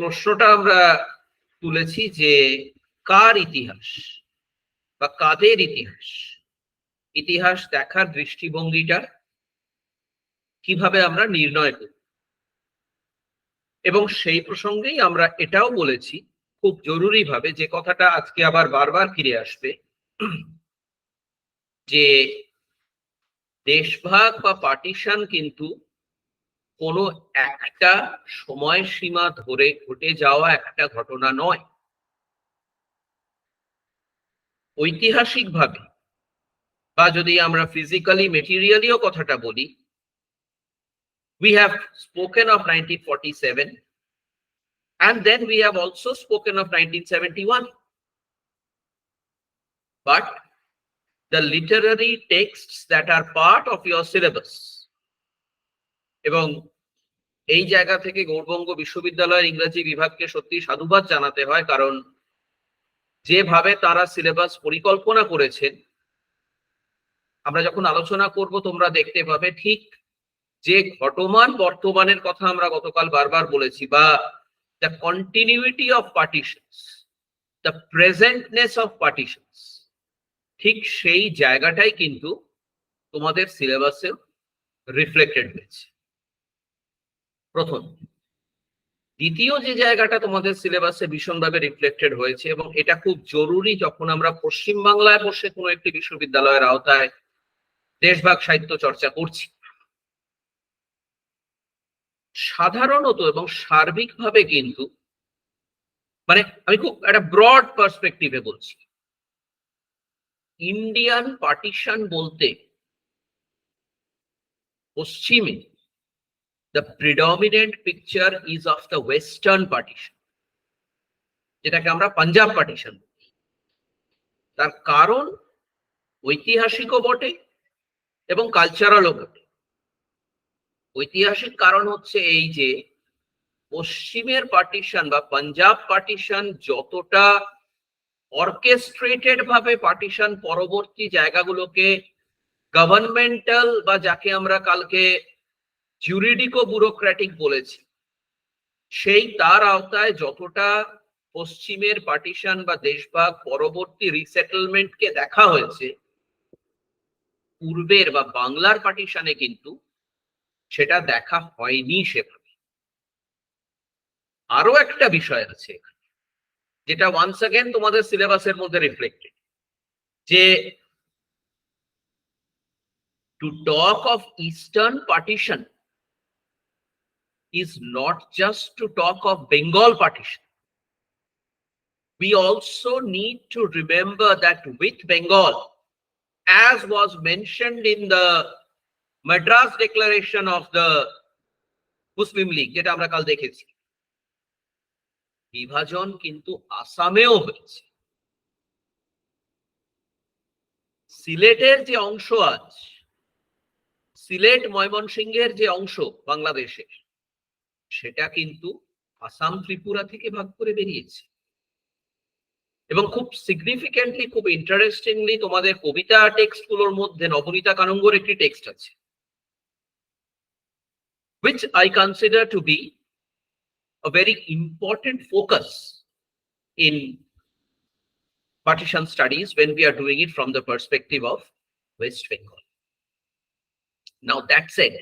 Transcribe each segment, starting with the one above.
প্রশ্নটা আমরা তুলেছি যে কার ইতিহাস বা কাদের ইতিহাস, ইতিহাস দেখার দৃষ্টিভঙ্গিটা কিভাবে আমরা নির্ণয় করি। এবং সেই প্রসঙ্গেই আমরা এটাও বলেছি খুব জরুরি ভাবে, যে কথাটা আজকে আবার বারবার ফিরে আসবে, যে দেশভাগ বা পার্টিশন কিন্তু কোনো একটা সময়সীমা ধরে ঘটে যাওয়া একটা ঘটনা নয়। ঐতিহাসিকভাবে বা যদি আমরা ফিজিক্যালি মেটেরিয়ালিও কথাটা বলি, we have spoken of 1947 and then we have also spoken of 1971, but the literary texts that are part of your syllabus, এবং এই জায়গা থেকে গৌড়বঙ্গ বিশ্ববিদ্যালয়ের ইংরেজি বিভাগকে সত্যি সাধুবাদ জানাতে হয়, কারণ যেভাবে তারা সিলেবাস পরিকল্পনা করেছেন, আমরা যখন আলোচনা করব তোমরা দেখতে পাবে ঠিক যে ঘটমান বর্তমানের কথা আমরা গতকাল বারবার বলেছি, বা the continuity of partitions, the presentness of partitions, ঠিক সেই জায়গাটাই কিন্তু তোমাদের সিলেবাসে রিফ্লেক্টেড হয়েছে, প্রথম। দ্বিতীয় যে জায়গাটা তোমাদের সিলেবাসে ভীষণভাবে রিফ্লেক্টেড হয়েছে, এবং এটা খুব জরুরি যখন আমরা পশ্চিমবাংলায় বসে কোনো একটি বিশ্ববিদ্যালয়ের আওতায় দেশভাগ সাহিত্য চর্চা করছি, সাধারণত এবং সার্বিকভাবে কিন্তু, মানে আমি খুব একটা ব্রড পার্সপেক্টিভে বলছি, ইন্ডিয়ান পার্টিশন বলতে পশ্চিমে the predominant picture is of the western partition, যেটাকে আমরা পাঞ্জাব পার্টিশন। তার কারণ ঐতিহাসিকও বটে এবং কালচারালও বটে। ঐতিহাসিক কারণ হচ্ছে এই যে পশ্চিমের পার্টিশন বা পাঞ্জাব পার্টিশন যতটা অর্কেস্ট্রেটেড ভাবে পার্টিশন পরবর্তী জায়গাগুলোকে গভর্নমেন্টাল বা যাকে আমরা কালকে জুরিডিকো ব্যুরোক্র্যাটিক বলেছি, সেই তার আওতায় যতটা পশ্চিমের পার্টিশন বা দেশভাগ পরবর্তী রিসেটেলমেন্টকে দেখা হয়েছে, পূর্বের বা বাংলার পার্টিশনে কিন্তু সেটা দেখা হয়নি সেভাবে। আরো একটা বিষয় আছে যেটা ওয়ান্স अगेन তোমাদের সিলেবাসের মধ্যে রিফ্লেক্টেড, যে to talk of eastern partition is not just to talk of Bengal partition. We also need to remember that with Bengal, as was mentioned in the Madras Declaration of the Muslim League, যেটা আমরা কাল দেখেছি, বিভাজন কিন্তু আসামেও হয়েছে। সিলেটের যে অংশ আজ, সিলেট ময়মনসিংহের যে অংশ বাংলাদেশের, সেটা কিন্তু আসাম ত্রিপুরা থেকে ভাগ করে বেরিয়েছে। এবং খুব সিগনিফিকেন্টলি, খুব ইন্টারেস্টিংলি তোমাদের কবিতা টেক্সট গুলোর মধ্যে নবনীতা কানুঙ্গোর একটি টেক্সট আছে, which I consider to be a very important focus in partition studies when we are doing it from the perspective of West Bengal. Now that said,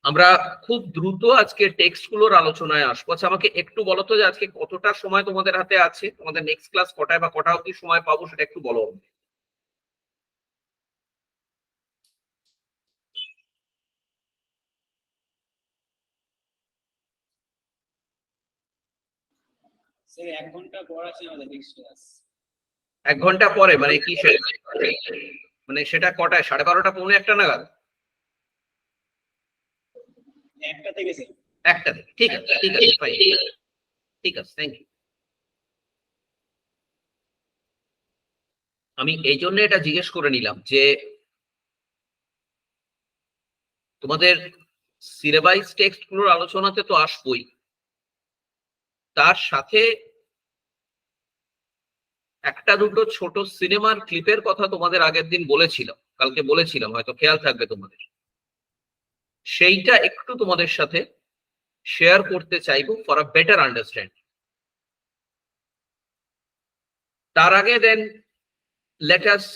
আমরা খুব দ্রুত আজকে টেক্সট গুলোর আলোচনায় আসবো। আচ্ছা, আমাকে একটু বলো তো যে আজকে কতটা সময় তোমাদের হাতে আছে, তোমাদের নেক্সট ক্লাস কটায় বা কটা অবধি সময় পাবো সেটা একটু বলো। স্যার 1 ঘন্টা পর আছে আমাদের নেক্সট ক্লাস। 1 ঘন্টা পরে মানে কি, মানে সেটা কটায়? 12:30 পৌনে 1টা নাগাদ? 1টা থেকে স্যার। 1টা থেকে, ঠিক আছে, ঠিক আছে, ফাইন, ঠিক আছে, থ্যাংক ইউ। আমি এই জন্য এটা জিজ্ঞেস করে নিলাম যে তোমাদের সিলেবাস টেক্সট গুলোর আলোচনাতে তো আসবই, তার সাথে একটা দুটো ছোট সিনেমার ক্লিপের কথা তোমাদের আগের দিন বলেছিলাম, কালকে বলেছিলাম, হয়তো খেয়াল থাকবে তোমাদের, সেইটা একটু তোমাদের সাথে শেয়ার করতে চাইবো ফর আ বেটার আন্ডারস্ট্যান্ডিং। তার আগে দেন let us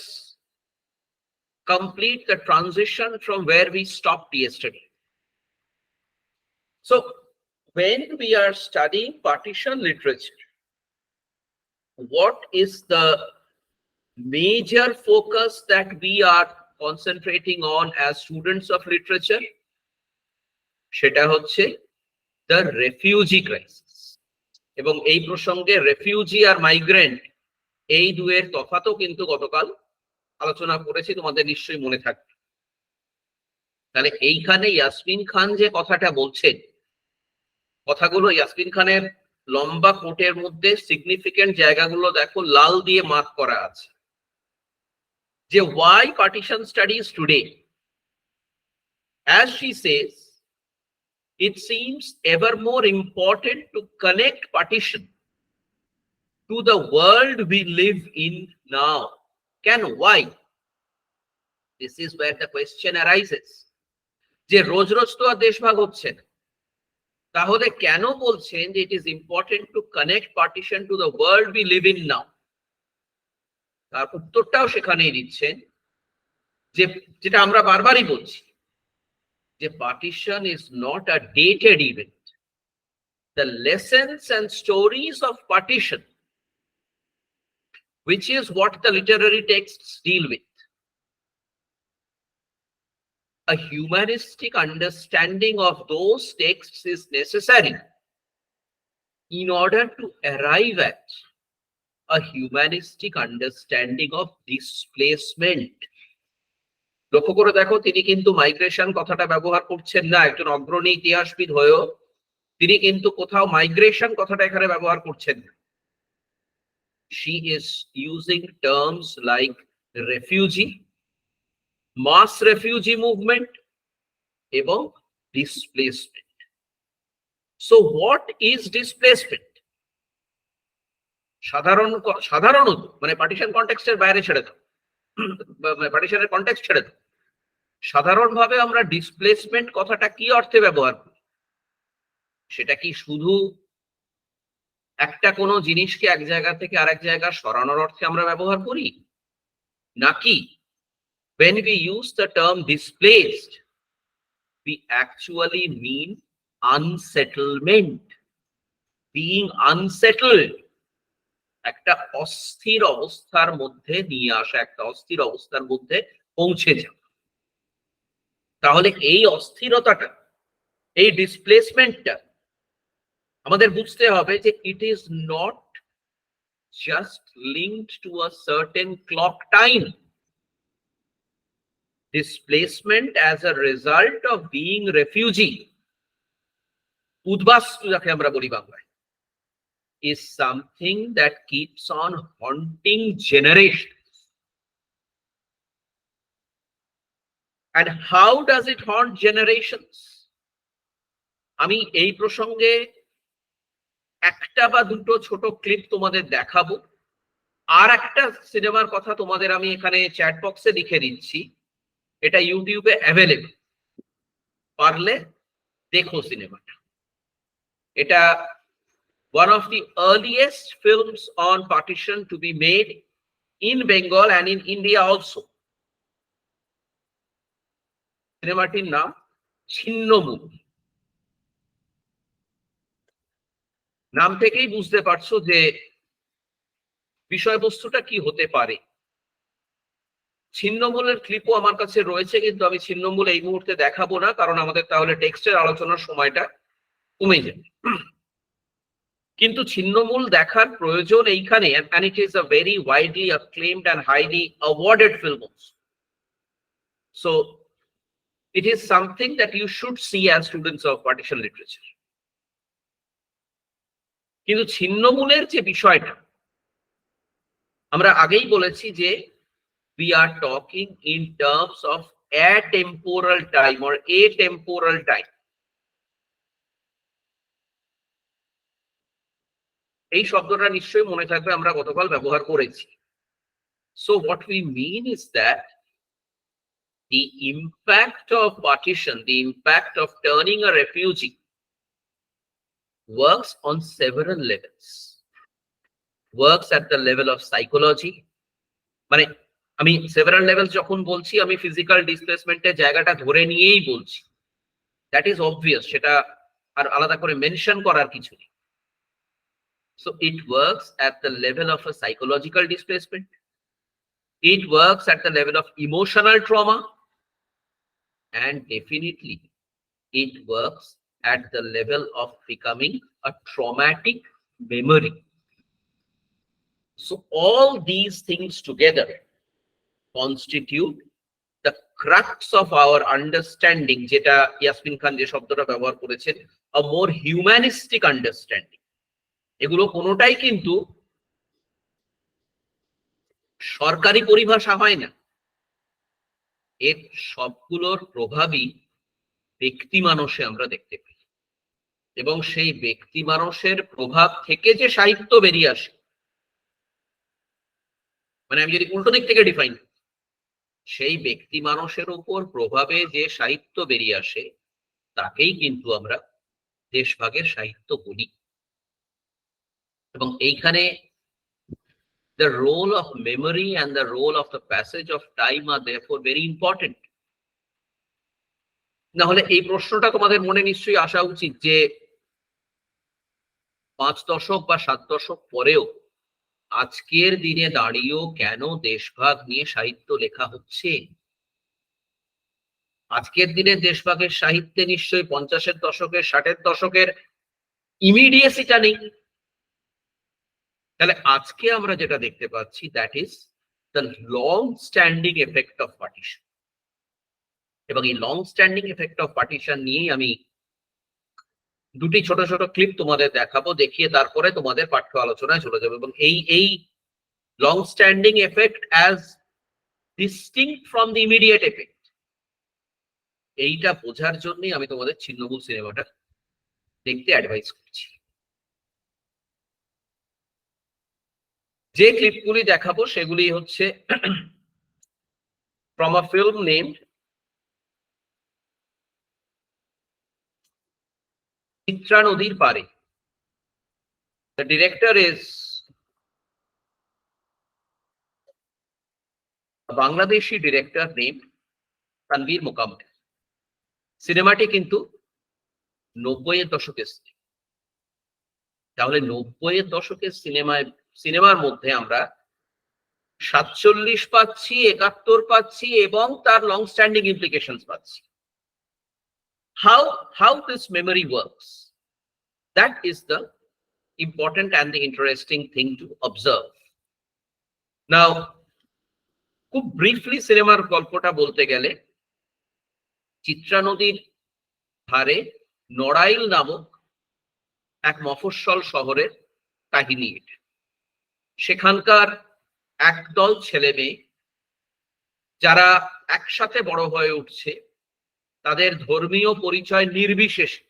complete the transition from where we stopped yesterday. So when we are studying partition literature, what is the major focus that we are concentrating on as students of literature? সেটা হচ্ছে the refugee crisis. এবং এই প্রসঙ্গে refugee আর migrant এই দুয়ের তফাতও কিন্তু গতকাল আলোচনা করেছি, তোমাদের নিশ্চয়ই মনে থাকবে। তাহলে এইখানে ইয়াসমিন খান যে কথাটা বলছেন, কথাগুলো ইয়াসমিন খানের লম্বা কোটের মধ্যে সিগনিফিকেন্ট জায়গাগুলো দেখো লাল দিয়ে মার্ক করা আছে, যে why partition studies today. As she says, it seems ever more important to connect partition to the world we live in now. Can why? This is where the question arises. যে রোজ রোজ তো আর দেশভাগ হচ্ছে না, তাহলে কেন বলছেন যে it is important to connect partition to the world we live in now? তার উত্তরটাও সেখানেই দিচ্ছেন, যে যেটা আমরা বারবারই বলছি, যে partition is not a dated event. The lessons and stories of partition, which is what the literary texts deal with, a humanistic understanding of those texts is necessary in order to arrive at a humanistic understanding of displacement. লক্ষ্য করে দেখো, তিনি কিন্তু migration কথাটা ব্যবহার করছেন না। একজন অগ্রণী ইতিহাসবিদ হয়েও তিনি কিন্তু কোথাও মাইগ্রেশন কথাটা এখানে ব্যবহার করছেন না। She is using terms like refugee, mass refugee movement এবং displacement. So what is displacement? সাধারণত মানে পার্টিশন কনটেক্সটের বাইরে ছেড়ে দাও, পার্টিশনের কনটেক্সট ছেড়ে দাও, সাধারণভাবে আমরা ডিসপ্লেসমেন্ট কথাটা কি অর্থে ব্যবহার করি? সেটা কি শুধু একটা কোনো জিনিসকে এক জায়গা থেকে আরেক জায়গা সরানোর অর্থে আমরা ব্যবহার করি, নাকি when we use the term displaced we actually mean unsettlement, being unsettled, একটা অস্থির অবস্থার মধ্যে নিয়ে আসা, একটা অস্থির অবস্থার মধ্যে পৌঁছে যাওয়া। তাহলে এই অস্থিরতাটা, এই ডিসপ্লেসমেন্টটা আমাদের বুঝতে হবে যে it is not just linked to a certain clock time. Displacement as a result of being refugee, উদ্বাস্তু যাকে আমরা বলি বাংলায়, is something that keeps on haunting generations. And how does it haunt generations? আমি এই প্রসঙ্গে একটা বা দুটো ছোট ক্লিপ তোমাদের দেখাবো, আর একটা সিনেমার কথা তোমাদের আমি এখানে চ্যাট বক্সে লিখে দিচ্ছি, এটা ইউটিউবে অ্যাভেলেবল, পারলে দেখো সিনেমাটা। এটা one of the earliest films on partition to be made in Bengal and in India also. সিনেমাটির নাম ছিন্নমূল। নাম থেকেই বুঝতে পারছো যে বিষয়বস্তুটা কি হতে পারে। ছিন্নমূলের ক্লিপও আমার কাছে রয়েছে, কিন্তু আমি ছিন্নমূল এই মুহূর্তে দেখাবো না, কারণ আমাদের তাহলে টেক্সটের আলোচনার সময়টা কমে যাবে। কিন্তু ছিন্নমূল দেখার প্রয়োজন এইখানে, and it is a very widely acclaimed and highly awarded film also. So it is something that you should see as students of partition literature. কিন্তু ছিন্নমূলের যে বিষয়টা, আমরা আগেই বলেছি যে we are talking in terms of atemporal time or atemporal time. এই শব্দটা নিশ্চয়ই মনে থাকবে, আমরা গতকাল ব্যবহার করেছি। So what we mean is that the impact of partition, the impact of turning a refugee works on several levels. Works at the level of psychology. মানে আমি সেভারাল লেভেলস যখন বলছি আমি ফিজিক্যাল ডিসপ্লেসমেন্টের জায়গাটা ধরে নিয়েই বলছি। দ্যাট ইজ অবভিয়াস, সেটা আর আলাদা করে মেনশন করার কিছু নেই। So it works at the level of a psychological displacement. It works at the level of emotional trauma. And definitely it works at the level of becoming a traumatic memory. So all these things together constitute the crux of our understanding, যেটা ইয়াসমিন খান যে শব্দটা ব্যবহার করেছেন, a more humanistic understanding. এগুলো কোনোটাই কিন্তু সরকারি পরিভাষা হয় না, এর সবগুলোর প্রভাবই ব্যক্তি মানুষে আমরা দেখতে পাই, এবং সেই ব্যক্তি মানুষের প্রভাব থেকে যে সাহিত্য বেরিয়ে আসে, মানে আমি যদি উল্টো দিক থেকে ডিফাইন, সেই ব্যক্তি মানুষের উপর প্রভাবে যে সাহিত্য বেরিয়ে আসে তাকেই কিন্তু আমরা দেশভাগের সাহিত্য বলি। এবং এইখানে the role of memory and the role of the passage of time are therefore very important. না হলে এই প্রশ্নটা তোমাদের মনে নিশ্চয়ই আসা উচিত যে 5 দশক বা 7 দশক পরেও আজকের দিনে দাঁড়িয়েও কেন দেশভাগ নিয়ে সাহিত্য লেখা হচ্ছে। আজকের দিনে দেশভাগের সাহিত্যে নিশ্চয়ই 50-এর দশকের 60-এর দশকের ইমিডিয়েসিটা নেই। তাহলে আজকে আমরা যেটা দেখতে পাচ্ছি, that is the long standing effect of partition. এবং এই long standing effect of partition নিয়েই আমি দুটি ছোট ছোট ক্লিপ তোমাদের দেখাবো, দেখিয়ে তারপরে তোমাদের পাঠ্য আলোচনায় চলে যাবে। এবং এই long standing effect as distinct from the immediate effect, এইটা বোঝার জন্যই আমি তোমাদের ছিন্নমূল সিনেমাটা দেখতে অ্যাডভাইস করছি। যে ক্লিপগুলি দেখাবো সেগুলি হচ্ছে from a film named Chitra নদীর পারে. The director is a Bangladeshi director named Tanvir Mokammel. সিনেমাটি কিন্তু 90-এর দশকের, তাহলে 90-এর দশকের সিনেমার মধ্যে আমরা 47 পাচ্ছি, 71 পাচ্ছি এবং তার লং স্ট্যান্ডিং ইমপ্লিকেশনস পাচ্ছি। How this memory works, that is the important and the interesting thing to observe. Now, খুব ব্রিফলি সিনেমার গল্পটা বলতে গেলে, চিত্রা নদীর ধারে নড়াইল নামক এক মফস্বল শহরের কাহিনী এটা। সেখানকার একদল ছেলে মেয়ে যারা একসাথে বড় হয়ে উঠছে, তাদের ধর্মীয় পরিচয় নির্বিশেষে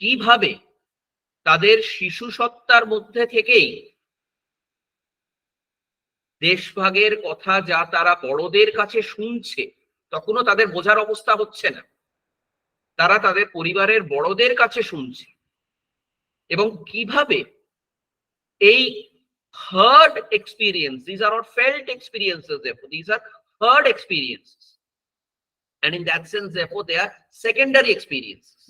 কিভাবে তাদের শিশু সত্তার মধ্যে থেকেই দেশভাগের কথা যা তারা বড়দের কাছে শুনছে, তখনও তাদের বোঝার অবস্থা হচ্ছে না, তারা তাদের পরিবারের বড়দের কাছে শুনছে, এবং কিভাবে এই heard experience, these are not felt experiences, therefore these are heard experiences, and in that sense therefore they are secondary experiences.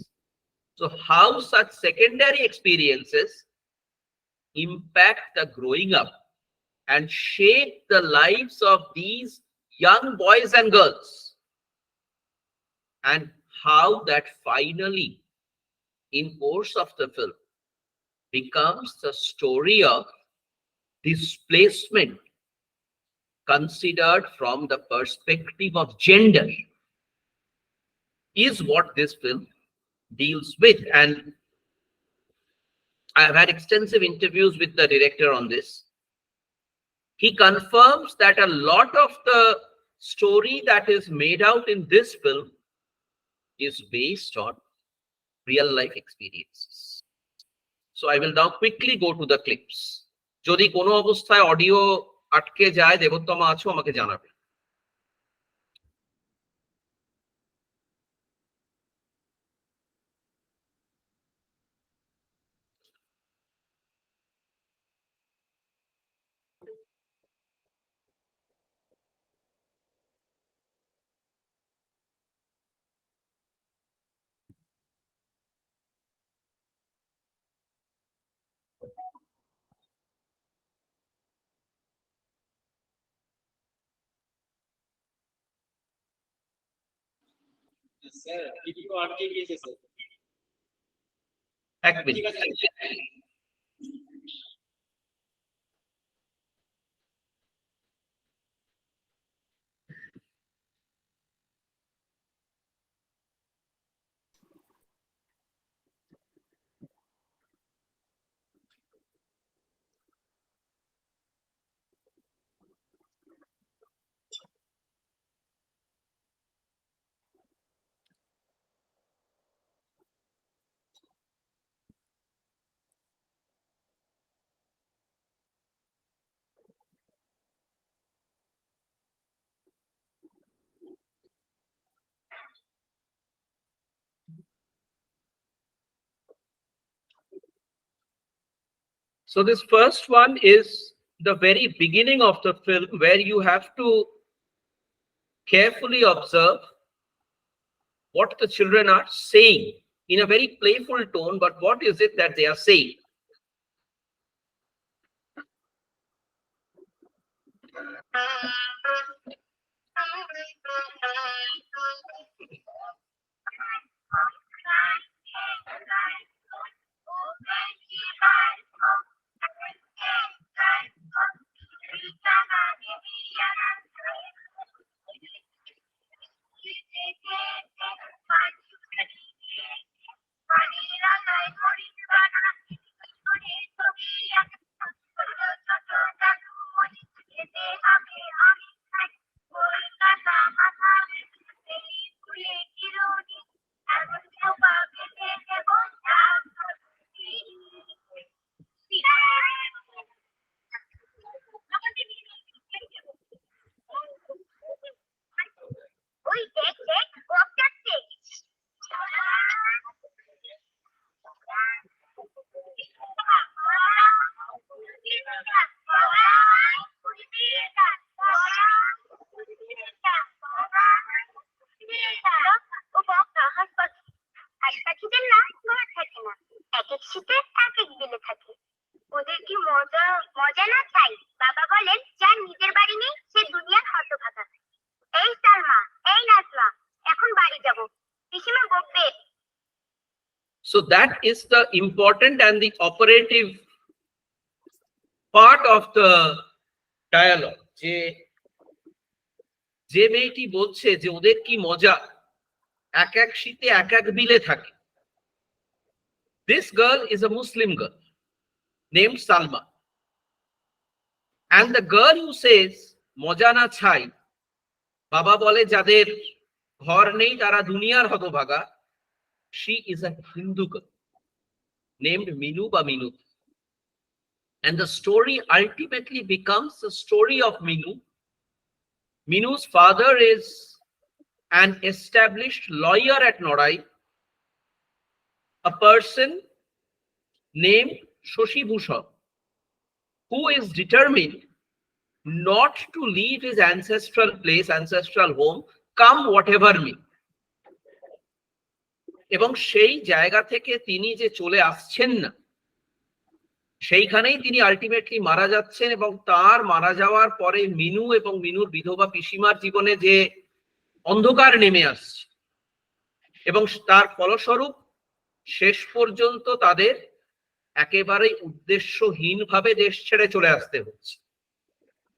So how such secondary experiences impact the growing up and shape the lives of these young boys and girls, and how that finally in course of the film becomes the story of displacement considered from the perspective of gender, is what this film deals with. And I have had extensive interviews with the director on this. He confirms that a lot of the story that is made out in this film is based on real life experiences. So I will now quickly go to the clips. যদি কোনো অবস্থায় audio আটকে যায়, দেবোত্তমা আছো, আমাকে জানাবে। Sir একটু আটকে গিয়েছে স্যার। এক মিনিট। ঠিক আছে। So this first one is the very beginning of the film, where you have to carefully observe what the children are saying in a very playful tone, but what is it that they are saying? So that is the important and the operative part of the dialogue. যে মেয়েটি বলছে যে ওদের কি মজা, এক এক শীতে এক এক বিলে থাকে. This girl is a Muslim girl named Salma. And the girl who says মজা না ছাই, বাবা বলে যাদের ঘর নেই তারা দুনিয়ার হতভাগা, she is a Hindu girl named Minu বা Minu. And the story ultimately becomes the story of Minu. Minu's father is an established lawyer at Norai, a person named Shoshi Bhushan, who is determined not to leave his ancestral place, ancestral home, come whatever may. এবং সেই জায়গা থেকে তিনি যে চলে আসছেন না, সেইখানেই তিনি আলটিমেটলি মারা যাচ্ছেন, এবং তার মারা যাওয়ার পরে মিনু এবং মিনুর বিধবা পিসিমার জীবনে যে অন্ধকার নেমে আসছে, এবং তার ফলস্বরূপ শেষ পর্যন্ত তাদের একেবারেই উদ্দেশ্যহীনভাবে দেশ ছেড়ে চলে আসতে হচ্ছে.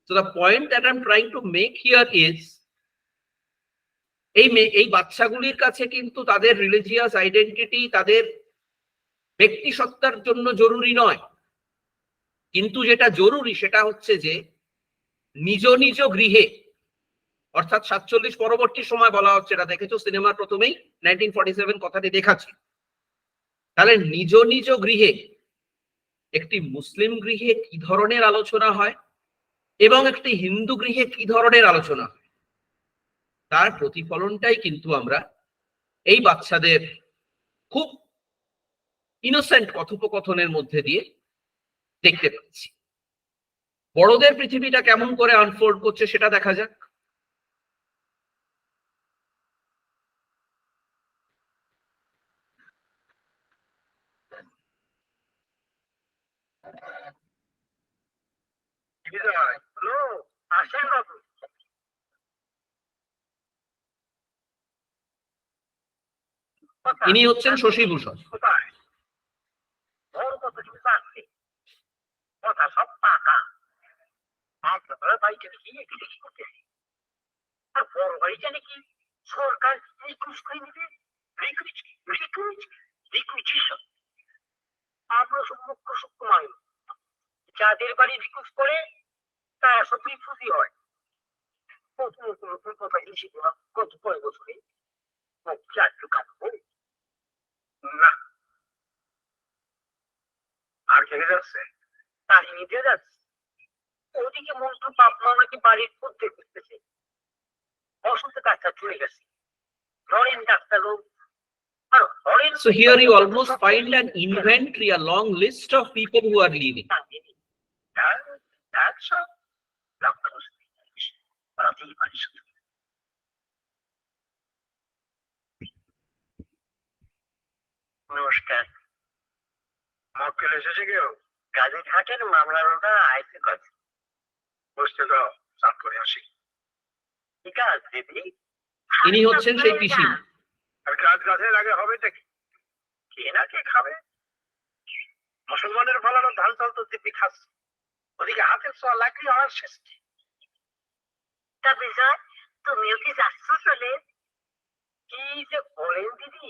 So the point that I'm trying to make here is, এই বাচ্চাগুলির কাছে কিন্তু তাদের রিলিজিয়াস আইডেন্টিটি তাদের ব্যক্তি সত্তার জন্য জরুরি নয়, কিন্তু যেটা জরুরি সেটা হচ্ছে যে নিজ নিজ গৃহে, অর্থাৎ 47 পরবর্তী সময় বলা হচ্ছে, এটা দেখেছো সিনেমার প্রথমেই 1947 কথাটি দেখাচ্ছে. তাহলে নিজ নিজ গৃহে, একটি মুসলিম গৃহে কি ধরনের আলোচনা হয় এবং একটি হিন্দু গৃহে কি ধরনের আলোচনা হয়, তার প্রতিফলনটাই কিন্তু আমরা এই বাচ্চাদের খুব ইনোসেন্ট কথোপকথনের মধ্যে দিয়ে দেখতে পাচ্ছি. বড়দের পৃথিবীটা কেমন করে আনফোল্ড করছে সেটা দেখা যাক. ইনি হচ্ছেন শশী ভূষণ। কথা সব পাকা আপনারা বাড়িটা কি একটু বেশি করতেছি আর বড় বাড়িটা নাকি সরকার রিকুইজ করে নিবে রিকুইজিশন আমরা সব মুখ্য সূক্ষ্ম মানুষ যাদের বাড়ি রিকুইজ করে তারা সব রিফিউজি হয় নতুন নতুন নতুন কথা এসে কত পরে বছরে চারটু কাটবো না আর খেলে যাচ্ছে তারি নিতে যাচ্ছে ওদিকে মন্ত্র বাপ মা নাকি বাড়ির মধ্যে করতেছে অসুস্থ ডাক্তার চলে গেছে ধরেন ডাক্তারও আর horn So here you almost find an inventory, a long list of people who are leaving. নমস্কার মক্কেল এসেছে কেউ কাজে ঘাটের মামলার ওটা আইসি কাজ বুঝতে দাও সাফ করে আসি ঠিক আছে দিদি ইনি হচ্ছেন সেই পিসি। আর কাজ গাছের আগে হবে নাকি কে না কে খাবে মুসলমানের ফলানো ধান চাল তো দিব্যি খাচ্ছে ওদিকে হাতের ছোঁয়া লাগলে আমার শেষ তা বিজয় তুমিও কি যাচ্ছ চলে কি যে বলেন দিদি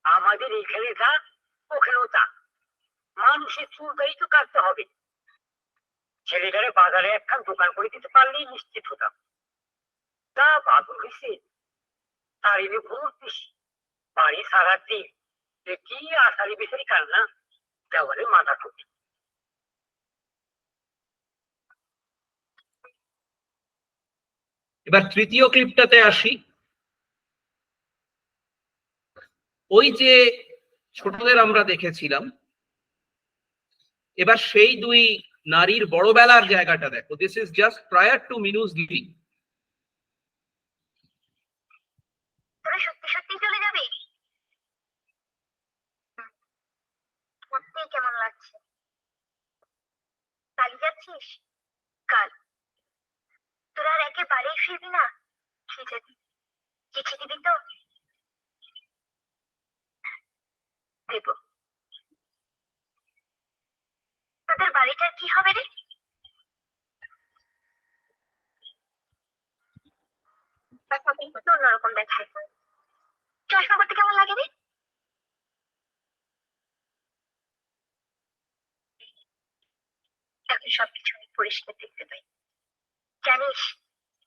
আমাদের এখানে যা ওখানেও যা মানুষের চুলটাই তো কাটতে হবে ছেলেটারে বাজারে একখান দোকান করে দিতে পারলেই নিশ্চিত হতাম তা বাদল হয়েছে তার এনে বহুত বেশি বাড়ি সারার দিন কি আষাঢ়ি বেশারি কান্না দেওয়ালে মাথা ঠুকি এবার তৃতীয় ক্লিপটাতে আসি। ওই যে ছোটদের আমরা দেখেছিলাম, এবার সেই দুই নারীর বড়বেলার জায়গাটা দেখো। This is just prior to মিনুস লিভিং। সত্যি সত্যি চলে যাবে? সত্যি কেমন লাগছে? কালি যাচ্ছিস? কাল তোরা আর একেবারেই ফিরবি না? কি যাবি? চিঠি দিবি তো? দেব। তোদের বাড়িটার কি হবে রে? অন্যরকম দেখায়। চশমা করতে কেমন লাগে রে? এখন সবকিছু আমি পরিষ্কার দেখতে পাই। জানিস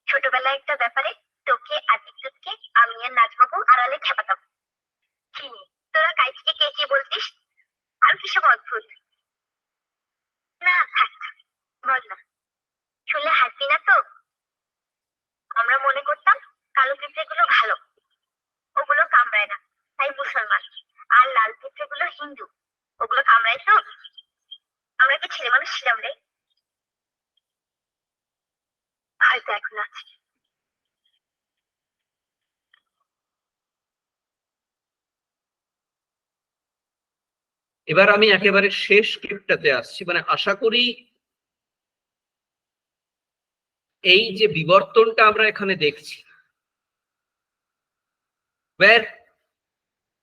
ছোটবেলায় একটা ব্যাপারে তোকে আর বিদ্যুৎকে আমি আর নাজমাবু আড়ালে খেপাতাম। চিনি তোরা কাইজকে কে কি বলতিস আর কি সব অদ্ভুত। না থাক বল না, শুনলে হাসবি না তো? আমরা মনে করতাম কালো পিঁপড়েগুলো ভালো, ওগুলো কামড়ায় না, তাই মুসলমান। আর লাল পিঁপড়েগুলো হিন্দু, ওগুলো কামড়ায় তো। আমরা কি ছেলে মানুষ ছিলাম রে? হয়তো এখন আছি। এবার আমি একেবারে শেষ ক্লিপটাতে আসছি। মানে আশা করি এই যে বিবর্তনটা আমরা এখানে দেখছি, where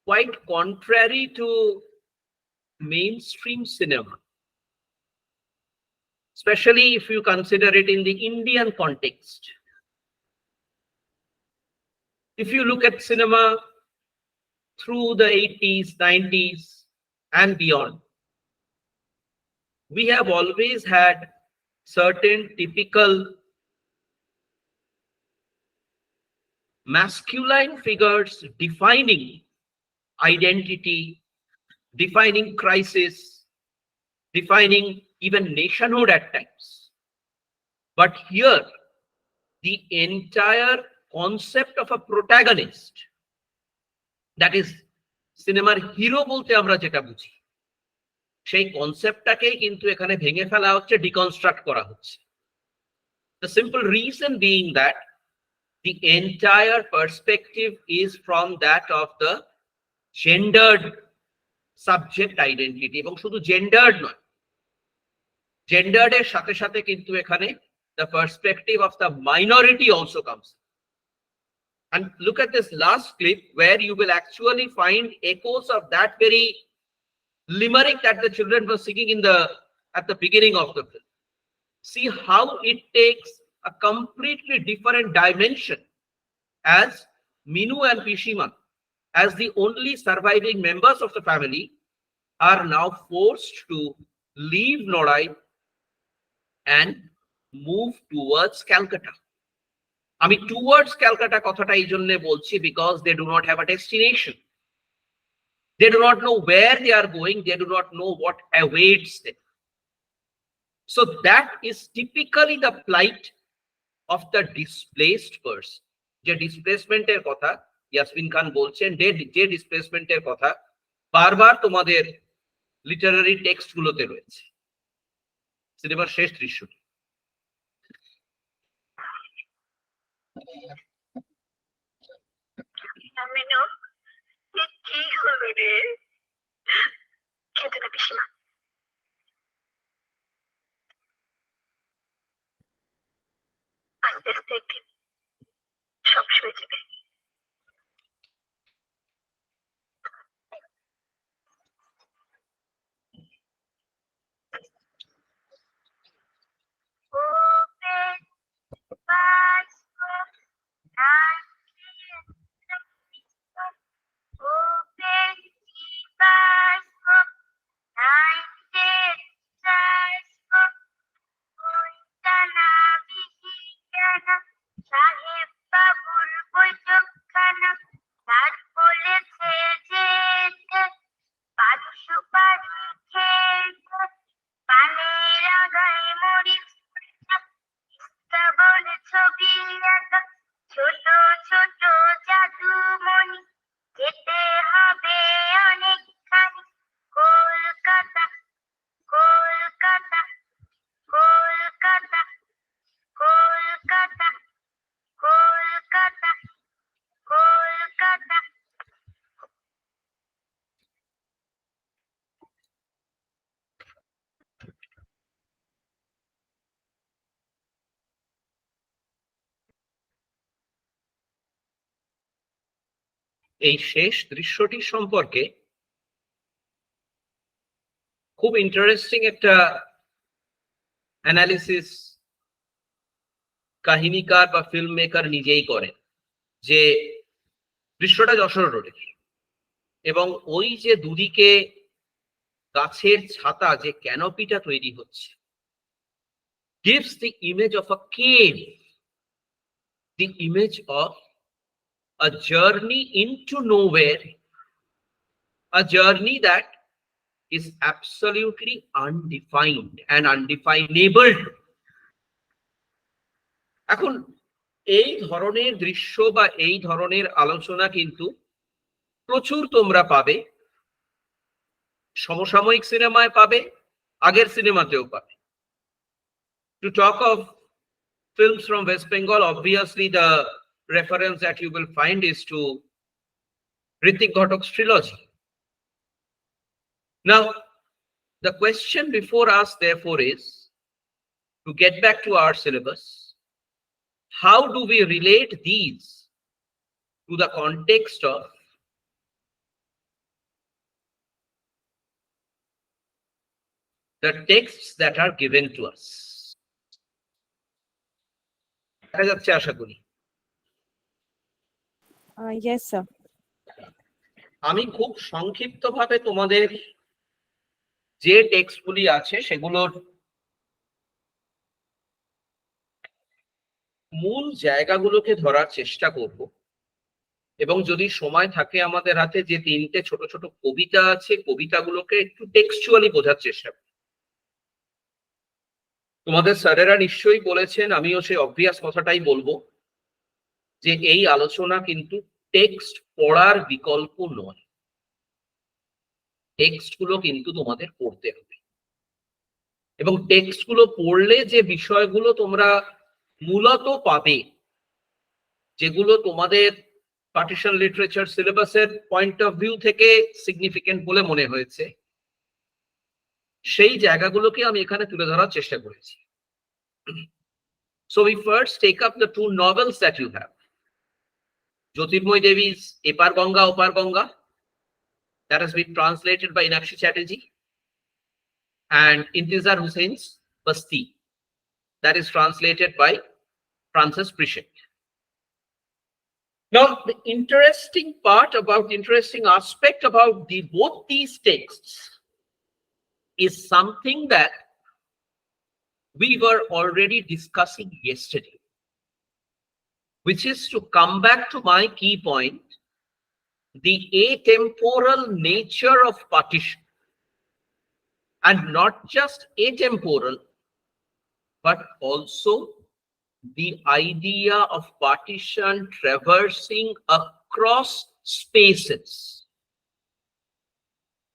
quite contrary to mainstream cinema, especially if you consider it in the Indian context. If you look at cinema through the 80s, 90s and beyond, we have always had certain typical masculine figures defining identity, defining crisis, defining even nationhood at times. But here, the entire concept of a protagonist, that is সিনেমার hero বলতে আমরা যেটা বুঝি, সেই কনসেপ্টটাকেই কিন্তু এখানে ভেঙে ফেলা হচ্ছে, ডিকনস্ট্রাক্ট করা হচ্ছে। The simple reason being that the entire perspective is from that of the gendered subject identity, এবং শুধু জেন্ডার্ড নয়, জেন্ডার্ড এর সাথে সাথে কিন্তু এখানে the perspective of the minority also comes. And look at this last clip where you will actually find echoes of that very limerick that the children were singing at the beginning of the film. See how it takes a completely different dimension as Minu and Pishima, as the only surviving members of the family, are now forced to leave Norai and move towards Calcutta. আমি towards Calcutta কথাটা এই জন্য বলছি because they do not have a destination. They do not know where they are going. They do not know what awaits them. So that is typically the plight of the displaced person. যে ডিসপ্লেসমেন্টের কথা ইয়াসমিন খান বলছেন, যে ডিসপ্লেসমেন্টের কথা বারবার তোমাদের Literary text গুলোতে রয়েছে। সিনেমার শেষ দৃশ্যটি কি হলো রে? খেতে না পিসিমা, আস্তে আস্তে একদিন সব শুয়ে যাবে। ছোট ছোট জাদুমণি যেতে হবে অনেকখানি। কলকাতা কলকাতা কলকাতা কলকাতা কলকাতা কলকাতা। এই শেষ দৃশ্যটি সম্পর্কে খুব ইন্টারেস্টিং একটা অ্যানালিসিস কাহিনীকার বা ফিল্ম মেকার নিজেই করেন, যে দৃশ্যটা যশোর রোডের এবং ওই যে দুদিকে গাছের ছাতা, যে ক্যানোপিটা তৈরি হচ্ছে, gives the image of a cave, the image of a journey into nowhere, a journey that is absolutely undefined and undefinable. এখন এই ধরনের দৃশ্য বা এই ধরনের আলোচনা কিন্তু প্রচুর তোমরা পাবে, সমসাময়িক সিনেমায় পাবে, আগের সিনেমাতেও পাবে। To talk of films from West Bengal, obviously the reference that you will find is to Hrithik Ghatak's trilogy. Now, the question before us, therefore, is to get back to our syllabus. How do we relate these to the context of the texts that are given to us? আশা করি। Yes, sir. আমি খুব সংক্ষিপ্তভাবে তোমাদের যে টেক্সটগুলি আছে সেগুলোর মূল জায়গাগুলোকে ধরার চেষ্টা করব, এবং যদি সময় থাকে আমাদের হাতে যে তিনটে ছোট ছোট কবিতা আছে, কবিতাগুলোকে একটু টেক্সচুয়ালি বোঝার চেষ্টা করব। তোমাদের স্যারেরা নিশ্চয়ই বলেছেন, আমিও সেই অবভিয়াস কথাটাই বলবো, যে এই আলোচনা কিন্তু টেক্সট পড়ার বিকল্প নয়। টেক্সটগুলো কিন্তু তোমাদের পড়তে হবে, এবং টেক্সটগুলো পড়লে যে বিষয়গুলো তোমরা মূলত পাবে, যেগুলো তোমাদের পার্টিশন লিটারেচার সিলেবাসের পয়েন্ট অফ ভিউ থেকে সিগনিফিকেন্ট বলে মনে হয়েছে, সেই জায়গাগুলোকে আমি এখানে তুলে ধরার চেষ্টা করেছি। So we first take up the two novels that you have. Jyotirmoy Devi's Epar Ganga, Opar Ganga, that has been translated by Inakshi Chatterjee, and Intizar Hussein's Basti, that is translated by Francis Prishet. Now, the interesting aspect about both these texts is something that we were already discussing yesterday, which is to come back to my key point, the atemporal nature of partition. And not just atemporal, but also the idea of partition traversing across spaces.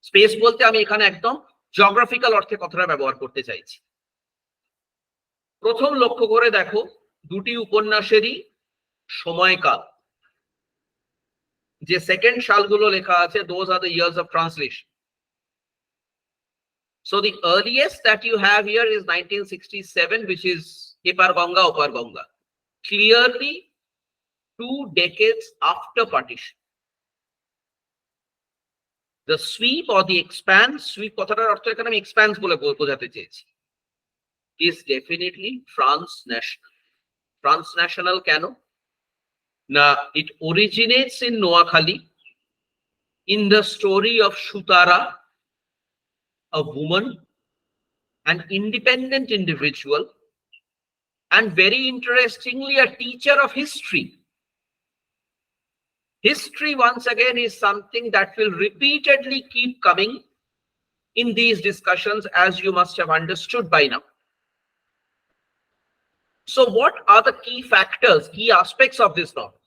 Space বলতে আমি এখানে একদম geographical অর্থে কথাটা ব্যবহার করতে চাইছি। প্রথম লক্ষ্য করে দেখো, দুটি উপন্যাসেরই সময়কাল, যে সেকেন্ড সালগুলো লেখা আছে, those are the years of translation. So the earliest that you have here is 1967, which is Epar Ganga, Opar Ganga, clearly 2 decades after partition. The sweep or the expanse, sweep কথাটার অর্থ এখানে আমি expanse বলে বোঝাতে চেয়েছি, is definitely transnational. Transnational কেন? না, it originates in Noakhali, in the story of Shutara, a woman, an independent individual, and very interestingly, a teacher of history. History, once again, is something that will repeatedly keep coming in these discussions, as you must have understood by now. So what are the key factors, key aspects of this novel?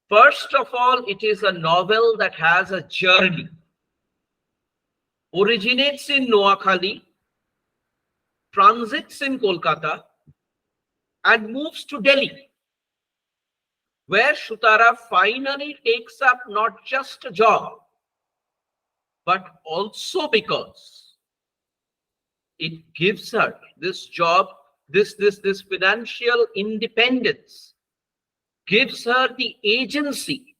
First of all, it is a novel that has a journey. Originates in Noakhali, transits in Kolkata, and moves to Delhi, where Shutara finally takes up not just a job, but also because it gives her this job, this financial independence, gives her the agency,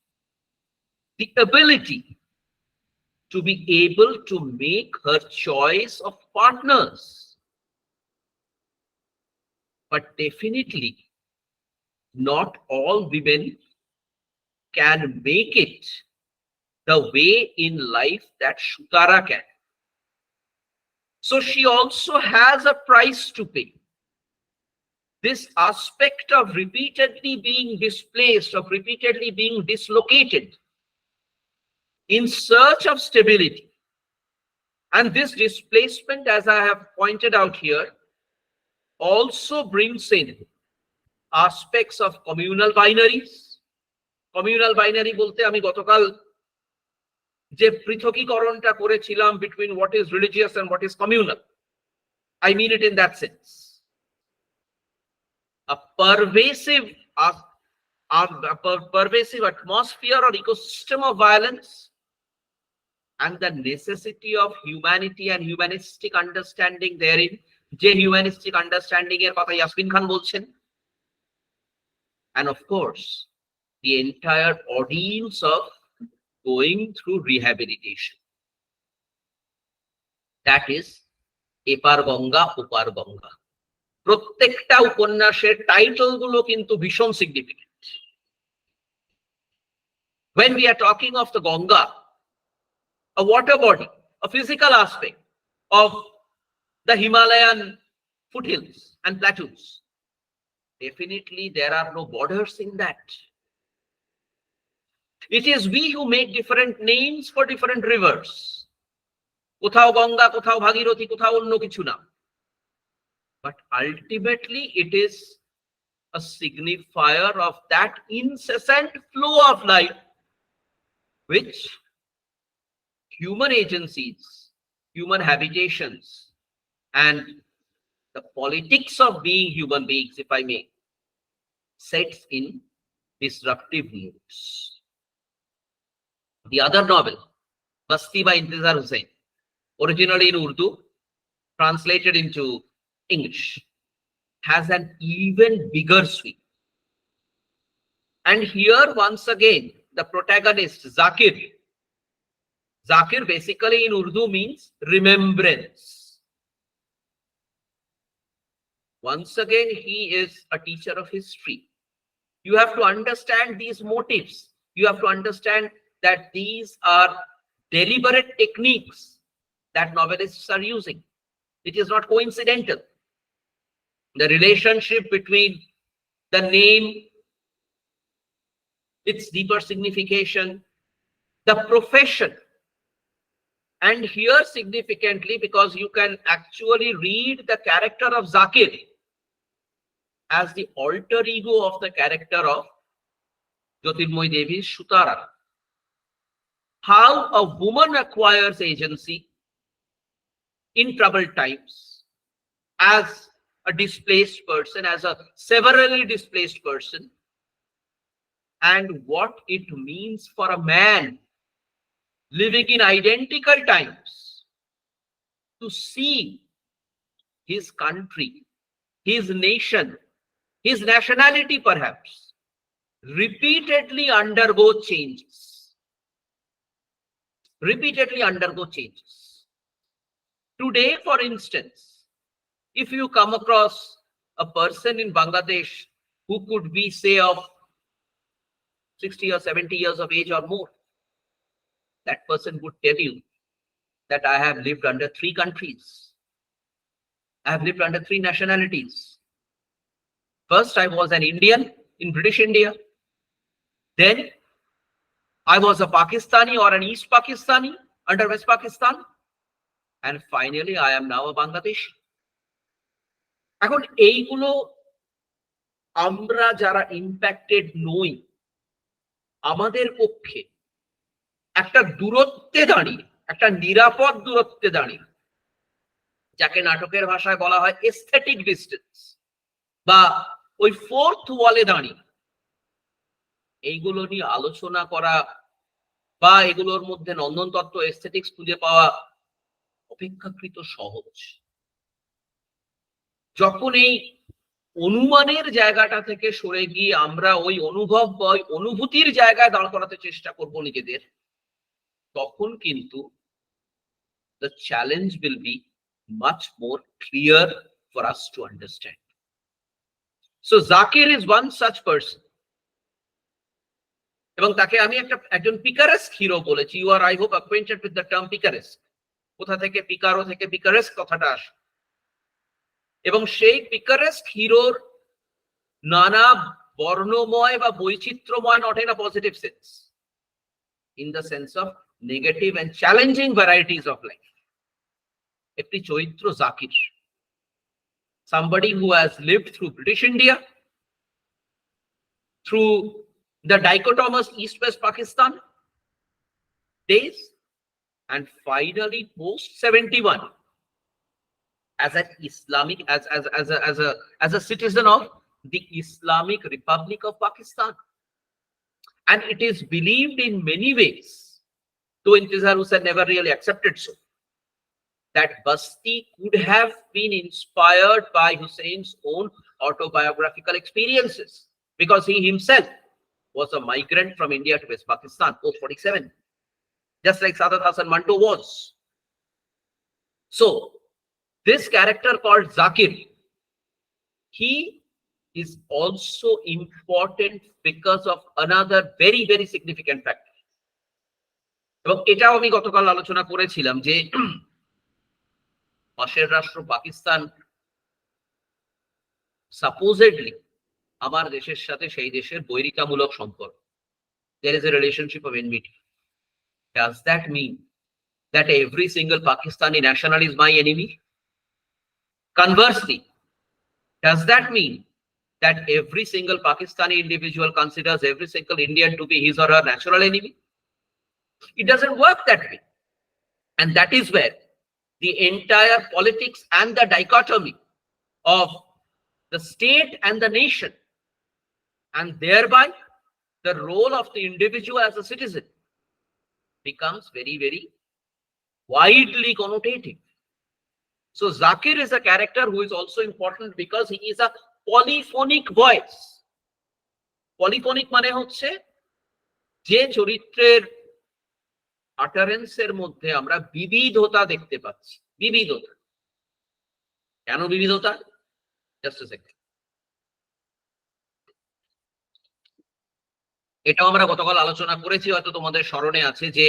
the ability to be able to make her choice of partners. But definitely, not all women can make it the way in life that Shutara can. So she also has a price to pay. This aspect of repeatedly being displaced, of repeatedly being dislocated in search of stability. And this displacement, as I have pointed out here, also brings in aspects of communal binaries. Communal binary bolte ami gotokaal je পৃথকীকরণটা করেছিলাম between what is religious and what is communal, I mean it in that sense. A pervasive atmosphere or ecosystem of violence, and the necessity of humanity and humanistic understanding therein, je humanistic understanding er kotha Yasmin Khan bolchen. And of course, the entire ordeals of going through rehabilitation. That is Epar Ganga, Opar Ganga. প্রত্যেকটা উপন্যাসের title গুলো কিন্তু ভীষণ significant. When we are talking of the Ganga, a water body, a physical aspect of the Himalayan foothills and plateaus, definitely there are no borders in that. It is we who make different names for different rivers. কোথাও গঙ্গা, কোথাও ভাগীরথী, কোথাও অন্য কিছু না। But ultimately it is a signifier of that incessant flow of life which human agencies, human habitations, and the politics of being human beings, if I may, sets in disruptive moods. The other novel, Basti by Intizar Hussain, originally in Urdu, translated into English, has an even bigger sweep. And here once again, the protagonist, Zakir. Zakir basically in Urdu means remembrance. Once again, he is a teacher of history. You have to understand these motives. You have to understand that these are deliberate techniques that novelists are using. It is not coincidental. The relationship between the name, its deeper signification, the profession, and here significantly, because you can actually read the character of Zakir as the alter ego of the character of Jyotirmoy Devi's Shutara. How a woman acquires agency in troubled times as a displaced person, as a severally displaced person, and what it means for a man living in identical times to see his country, his nation, his nationality perhaps, repeatedly undergo changes. Repeatedly undergo changes. Today, for instance, if you come across a person in Bangladesh who could be, say, of 60 or 70 years of age or more, that person would tell you that I have lived under 3 countries. I have lived under 3 nationalities. First, I was an Indian in British India. Then, I was a Pakistani or an East Pakistani under West Pakistan. And finally, I am now a Bangladeshi. এখন এইগুলো আমরা যারা impacted নই, আমাদের পক্ষে একটা দূরত্বে দাঁড়িয়ে, একটা নিরাপদ দূরত্বে দাঁড়িয়ে, যাকে নাটকের ভাষায় বলা হয় এস্থেটিক ডিস্টেন্স, বা ওই ফোর্থ ওয়ালে দাঁড়িয়ে এইগুলো নিয়ে আলোচনা করা বা এগুলোর মধ্যে নন্দন তত্ত্ব এস্থেটিক্স খুঁজে পাওয়া অপেক্ষাকৃত সহজ। যখন এই অনুমানের জায়গাটা থেকে সরে গিয়ে আমরা ওই অনুভব বা ওই অনুভূতির জায়গায় দাঁড় করাতে চেষ্টা করব নিজেদের, তখন কিন্তু the challenge will be much more clear for us to understand. So Zakir is one such person. এবং তাকে আমি একজন পিকারেস্ক হিরো বলেছি। You are I hope acquainted with the term picaresque. কোথা থেকে পিকারো থেকে পিকারেস্ক কথাটা আসে, এবং সেই পিকারেস্ক হিরোর নানা বর্ণময় বা বৈচিত্র্যময়, not in a positive sense, in the sense of negative and challenging varieties of life, একটি চরিত্র Zakir, somebody who has lived through British India, through the dichotomous East-West Pakistan days, and finally post 71 as an Islamic, as a citizen of the Islamic Republic of Pakistan. And it is believed in many ways, though Intizar Hussain never really accepted so, that Basti could have been inspired by Hussein's own autobiographical experiences, because he himself was a migrant from India to West Pakistan post 47, just like Sadat Hasan Manto was. So this character called Zakir, he is also important because of another very, very significant factor. এবং এটাও আমি গতকাল আলোচনা করেছিলাম যে পাশের রাষ্ট্র Pakistan supposedly আমার দেশের সাথে সেই দেশের বৈরিতামূলক সম্পর্ক। There is a relationship of enmity. Does that mean that every single Pakistani national is my enemy? Conversely, does that mean that every single Pakistani individual considers every single Indian to be his or her natural enemy? It doesn't work that way. And that is where the entire politics and the dichotomy of the state and the nation, and thereby the role of the individual as a citizen, becomes very, very widely connotative. So Zakir is a character who is also important because he is a polyphonic voice. Polyphonic মানে হচ্ছে যে চরিত্রের আটারেন্সের মধ্যে আমরা বিবিধতা দেখতে পাচ্ছি। বিবিধতা কেন? বিবিধতা just আ second. এটাও আমরা গতকাল আলোচনা করেছি, হয়তো তোমাদের স্মরণে আছে, যে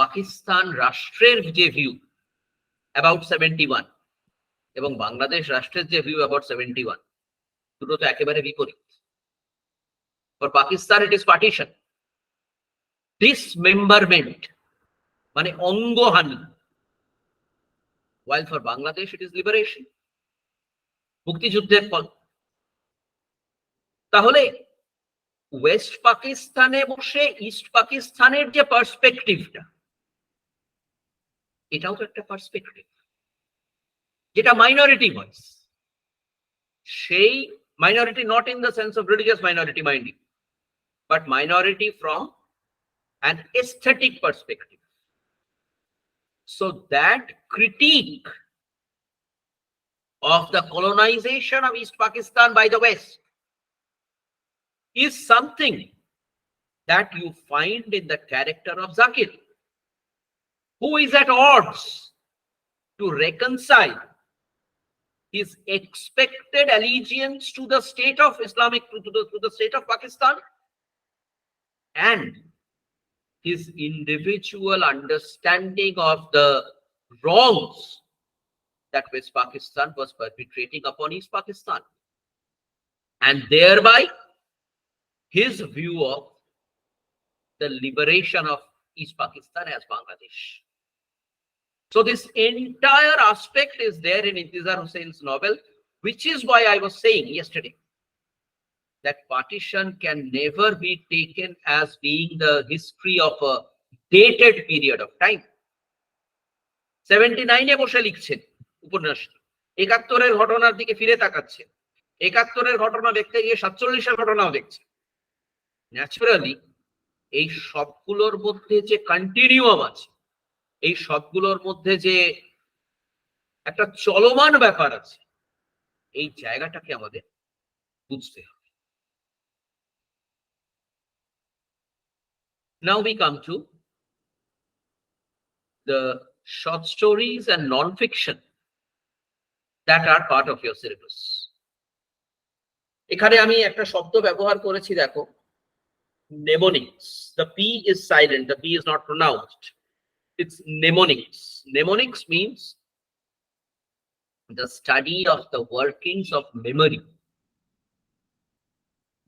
পাকিস্তান রাষ্ট্রের যে ভিউ অ্যাবাউট 71 এবং বাংলাদেশ রাষ্ট্রের যে ভিউ অ্যাবাউট 71, দুটো তো একেবারে বিপরীত। For Pakistan it is partition, dismemberment মানে অঙ্গহানি, while for Bangladesh it is liberation, মুক্তিযুদ্ধের ফল। তাহলে ওয়েস্ট পাকিস্তানে বসে ইস্ট পাকিস্তানের যে পার্সপেক্টিভটা, এটাও তো একটা পার্সপেক্টিভ, যেটা মাইনরিটি ভয়েস। সেই minority not in the sense of religious minority, mind you, but minority from an aesthetic perspective. So that critique of the colonization of East Pakistan by the West is something that you find in the character of Zakir, who is at odds to reconcile his expected allegiance to the state of Islamic, to the state of Pakistan, and his individual understanding of the wrongs that West Pakistan was perpetrating upon East Pakistan, and thereby his view of the liberation of East Pakistan as Bangladesh. So this entire aspect is there in Intizar Hussein's novel, which is why I was saying yesterday that partition can never be taken as being the history of a dated period of time. 79-এ বসে লিখছেন উপন্যাস, 71-এর ঘটনার দিকে ফিরে তাকাচ্ছে, 71-এর ঘটনা দেখতে গিয়ে 47-এর ঘটনাও দেখছে। ন্যাচারালি এই সবগুলোর মধ্যে যে কন্টিনিউয়াম আছে, এই সবগুলোর মধ্যে যে একটা চলমান ব্যাপার আছে, এই জায়গাটাকে আমাদের বুঝতে হবে। Now we come to the short stories and non-fiction that are part of your syllabus. এখানে আমি একটা শব্দ ব্যবহার করেছি, দেখো, mnemonics. The P is silent, the P is not pronounced. It's mnemonics. Mnemonics means the study of the workings of memory.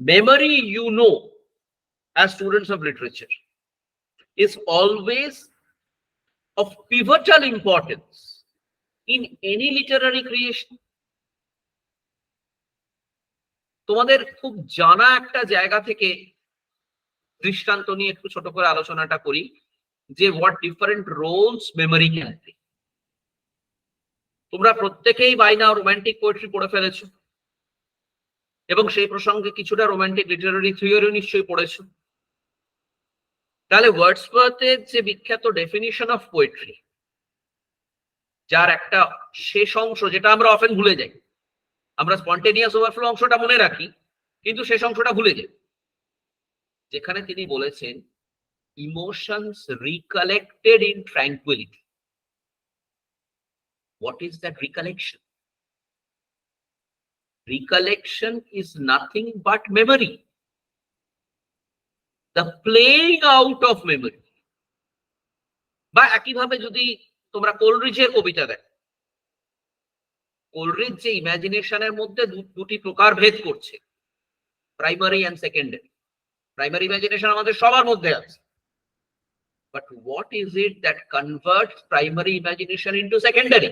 Memory, you know, as students of literature, is always of pivotal importance in any literary creation. তোমাদের খুব জানা একটা জায়গা থেকে দৃষ্টান্ত নিয়ে একটু ছোট করে আলোচনাটা করি, যে what different roles memory can play. তোমরা প্রত্যেকেই বাই নাও রোমান্টিক পোয়েট্রি পড়ে ফেলেছো, এবং সেই প্রসঙ্গে কিছুটা রোমান্টিক লিটারারি থিওরি নিশ্চয়ই পড়েছো। তাহলে ওয়ার্ডসওয়ার্থের যে বিখ্যাত ডেফিনিশন অফ পোয়েট্রি, যার একটা শেষ অংশ যেটা আমরা অফেন ভুলে যাই, আমরা স্পন্টেনিয়াস ওভারফ্লো অংশটা মনে রাখি কিন্তু শেষ অংশটা ভুলে যাই, যেখানে তিনি বলেছেন emotions recollected in tranquillity. What is that recollection? Recollection is nothing but memory, the playing out of memory. বা একইভাবে যদি তোমরা কোলরিজের কবিতা দেখো, কোলরিজ যে ইমাজিনেশনের মধ্যে দুটি প্রকার ভেদ করছে, primary and secondary. Primary imagination আমাদের সবার মধ্যে আছে, but what is it that converts primary imagination into secondary?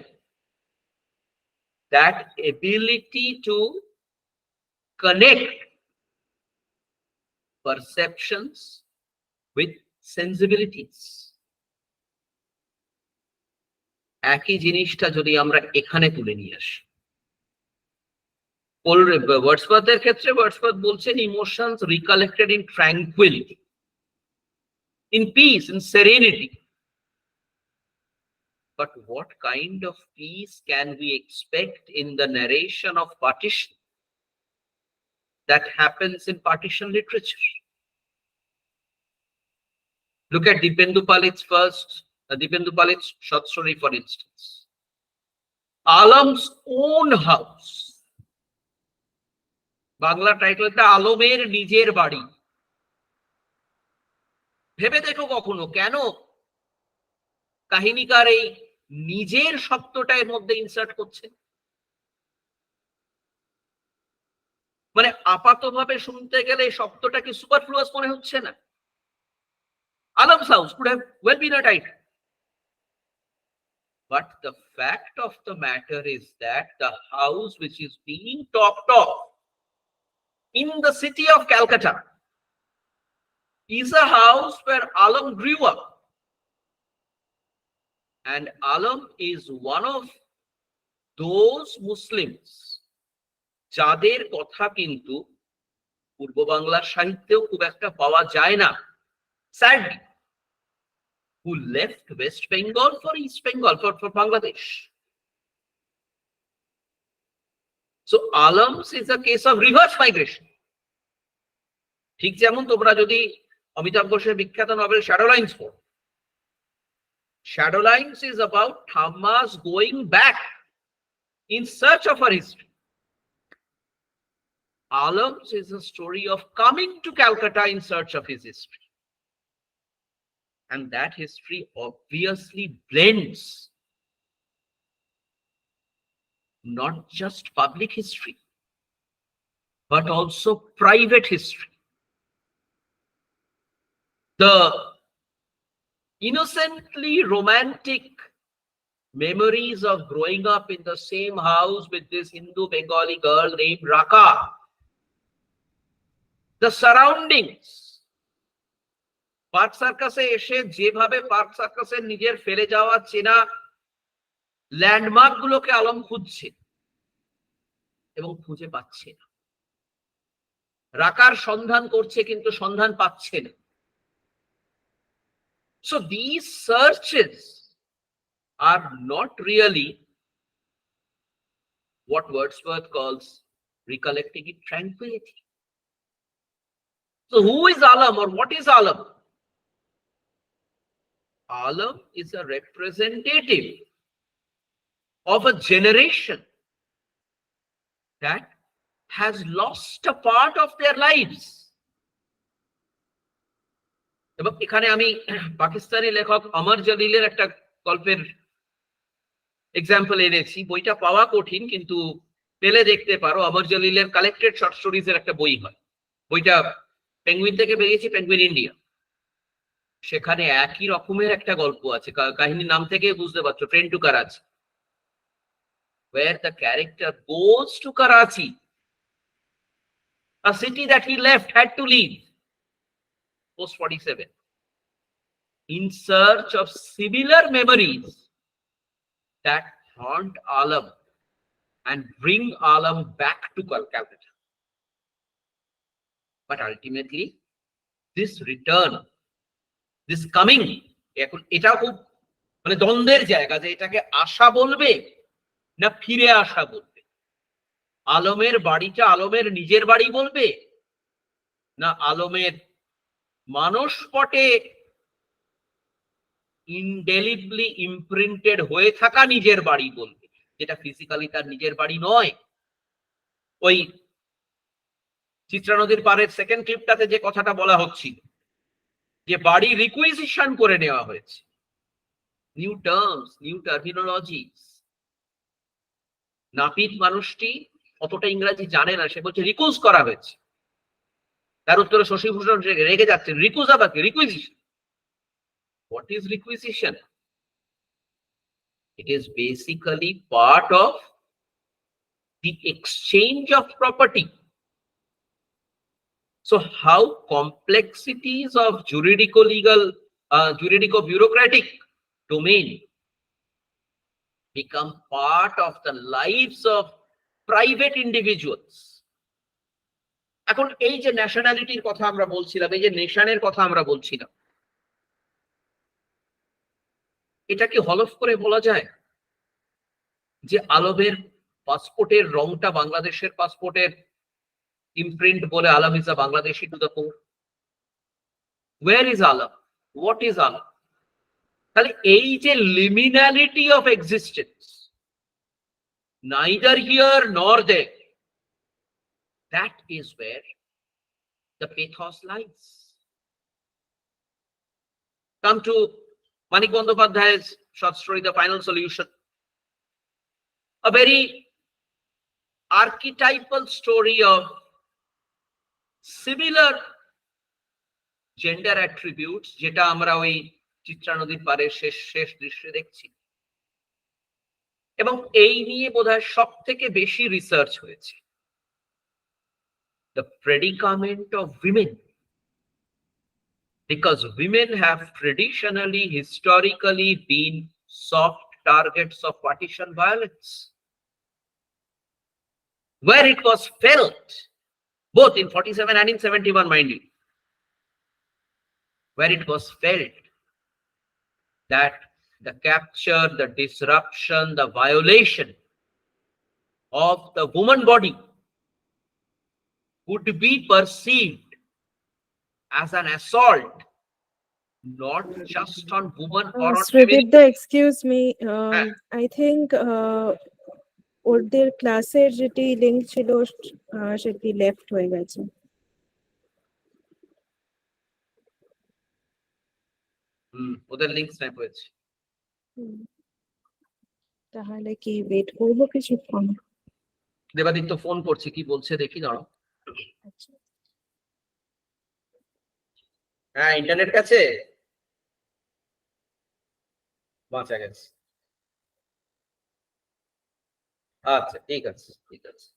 That ability to connect perceptions with sensibilities. একই জিনিসটা যদি আমরা এখানে তুলে নিয়ে আসি, ওয়ার্ডসওয়ার্থের ক্ষেত্রে ওয়ার্ডসওয়ার্থ বলছেন emotions recollected in tranquillity, in peace, in serenity. But what kind of peace can we expect in the narration of Partition? that happens in partition literature. Look at Dipendu Palit's short story, for instance. Alam's own house. Bangla টাইটেলটা আলমের নিজের বাড়ি। ভেবে দেখো কখনো কেন কাহিনীকার এই নিজের শব্দটা এর মধ্যে ইনসার্ট করছে। মানে আপাতভাবে শুনতে গেলে এই শব্দটা কি সুপারফ্লুয়াস মনে হচ্ছে না? Alam's house could have well been a title. But the fact of the matter is that the house which is being talked of in the city of Calcutta is a house where Alam grew up. And Alam is one of those Muslims যাদের কথা কিন্তু পূর্ব বাংলার সাহিত্যেও খুব একটা পাওয়া যায় না, sadly, who left West Bengal for East Bengal, for Bangladesh. So Alam's is a case of reverse migration. ঠিক যেমন তোমরা যদি অমিতাভ ঘোষের বিখ্যাত নভেল শ্যাডো লাইন্স পড়ো, shadow lines is about Thammas going back in search of her history. Alam's is a story of coming to Calcutta in search of his history. And that history obviously blends not just public history, but also private history. The innocently romantic memories of growing up in the same house with this Hindu Bengali girl named Raka, the surroundings, park সার্কাসে এসে যেভাবে park সার্কাসের নিজের ফেলে যাওয়া চেনা landmark গুলোকে আলম খুঁজছে এবং খুঁজে পাচ্ছে না, রাকার সন্ধান করছে কিন্তু সন্ধান পাচ্ছে না। So these searches are not really what Wordsworth calls recollecting in tranquility. So who is Alam, or what is Alam? Alam is a representative of a generation that has lost a part of their lives. এবং এখানে আমি পাকিস্তানি লেখক অমর জলিলের একটা গল্পের example এনেছি। বইটা পাওয়া কঠিন, কিন্তু পেলে দেখতে পারো। অমর জলিলের কালেক্টেড শর্ট স্টোরিজ এর একটা বই হয়, বইটা পেঙ্গুইন থেকে বেরিয়েছে, পেঙ্গুইন ইন্ডিয়া। সেখানে একই রকমের একটা গল্প আছে, কাহিনীর নাম থেকে বুঝতে পারছো, train to Karachi, where the character goes to Karachi, a city that he had to leave post 47, in search of similar memories that haunt Alam and bring Alam back to Calcutta. But ultimately, this return, this coming, এখন এটাও খুব মানে দ্বন্দ্বের জায়গা যে এটাকে আশা বলবে না ফিরে আসা বলবে। আলমের বাড়িটা আলমের নিজের বাড়ি বলবে না আলমের মানসপটে ইনডেলিবলি ইমপ্রিন্টেড হয়ে থাকা নিজের বাড়ি বলবে, যেটা ফিজিক্যালি তার নিজের বাড়ি নয়। ওই চিত্রা নদীর পাড়ের সেকেন্ড ক্লিপটাতে যে কথাটা বলা হচ্ছিল, যে বাড়ি রিকুইজিশন করে নেওয়া হয়েছে, নিউ টার্মস, নিউ টার্মিনোলজিস। নাপিত মানুষটি অতটা ইংরেজি জানে না, সে বলছে রিকুইজ করা হয়েছে। তার উত্তরে শশীভূষণ রেগে যাচ্ছে, রিকুইজ আবার কি? Requisition. What is requisition? It is basically part of the exchange of property. So how complexities of juridico-bureaucratic domain become part of the lives of private individuals. এখন এই যে ন্যাশনালিটির কথা আমরা বলছিলাম, এই যে নেশনের কথা আমরা বলছিলাম, এটা কি হলফ করে বলা যায় যে আলমের পাসপোর্টের রংটা বাংলাদেশের পাসপোর্টের imprint bole Alam is a Bangladeshi to the core. Where is Alam? What is Alam? তাহলে এই যে liminality of existence, neither here nor there, that is where the pathos lies. Come to Manik Bandyopadhyay's short story, The Final Solution. A very archetypal story of similar gender attributes, যেটা আমরা ওই চিত্রা নদীর পারে শেষ শেষ দৃশ্যে দেখছি। এবং এই নিয়ে বোধহয় সব থেকে বেশি রিসার্চ হয়েছে। The predicament of women. Because women have traditionally, historically been soft targets of partition violence. Where it was felt, both in 47 and in 71, mind you, where it was felt that the capture, the disruption, the violation of the woman body would be perceived as an assault, not just on woman or on Srideep, femininity. excuse me. I think ওদের ক্লাসের যেটি link ছিল সেটি left হয়ে গেছে। ওদের link snap হয়েছে। তাহলে কি ওয়েট করবো কিছুক্ষণ? দেবাদিত্য ফোন করছে, কি বলছে দেখি, দাঁড়াও। আচ্ছা, হ্যাঁ, ইন্টারনেট কাছে বাঁচা গেছে। আচ্ছা, ঠিক আছে, ঠিক আছে।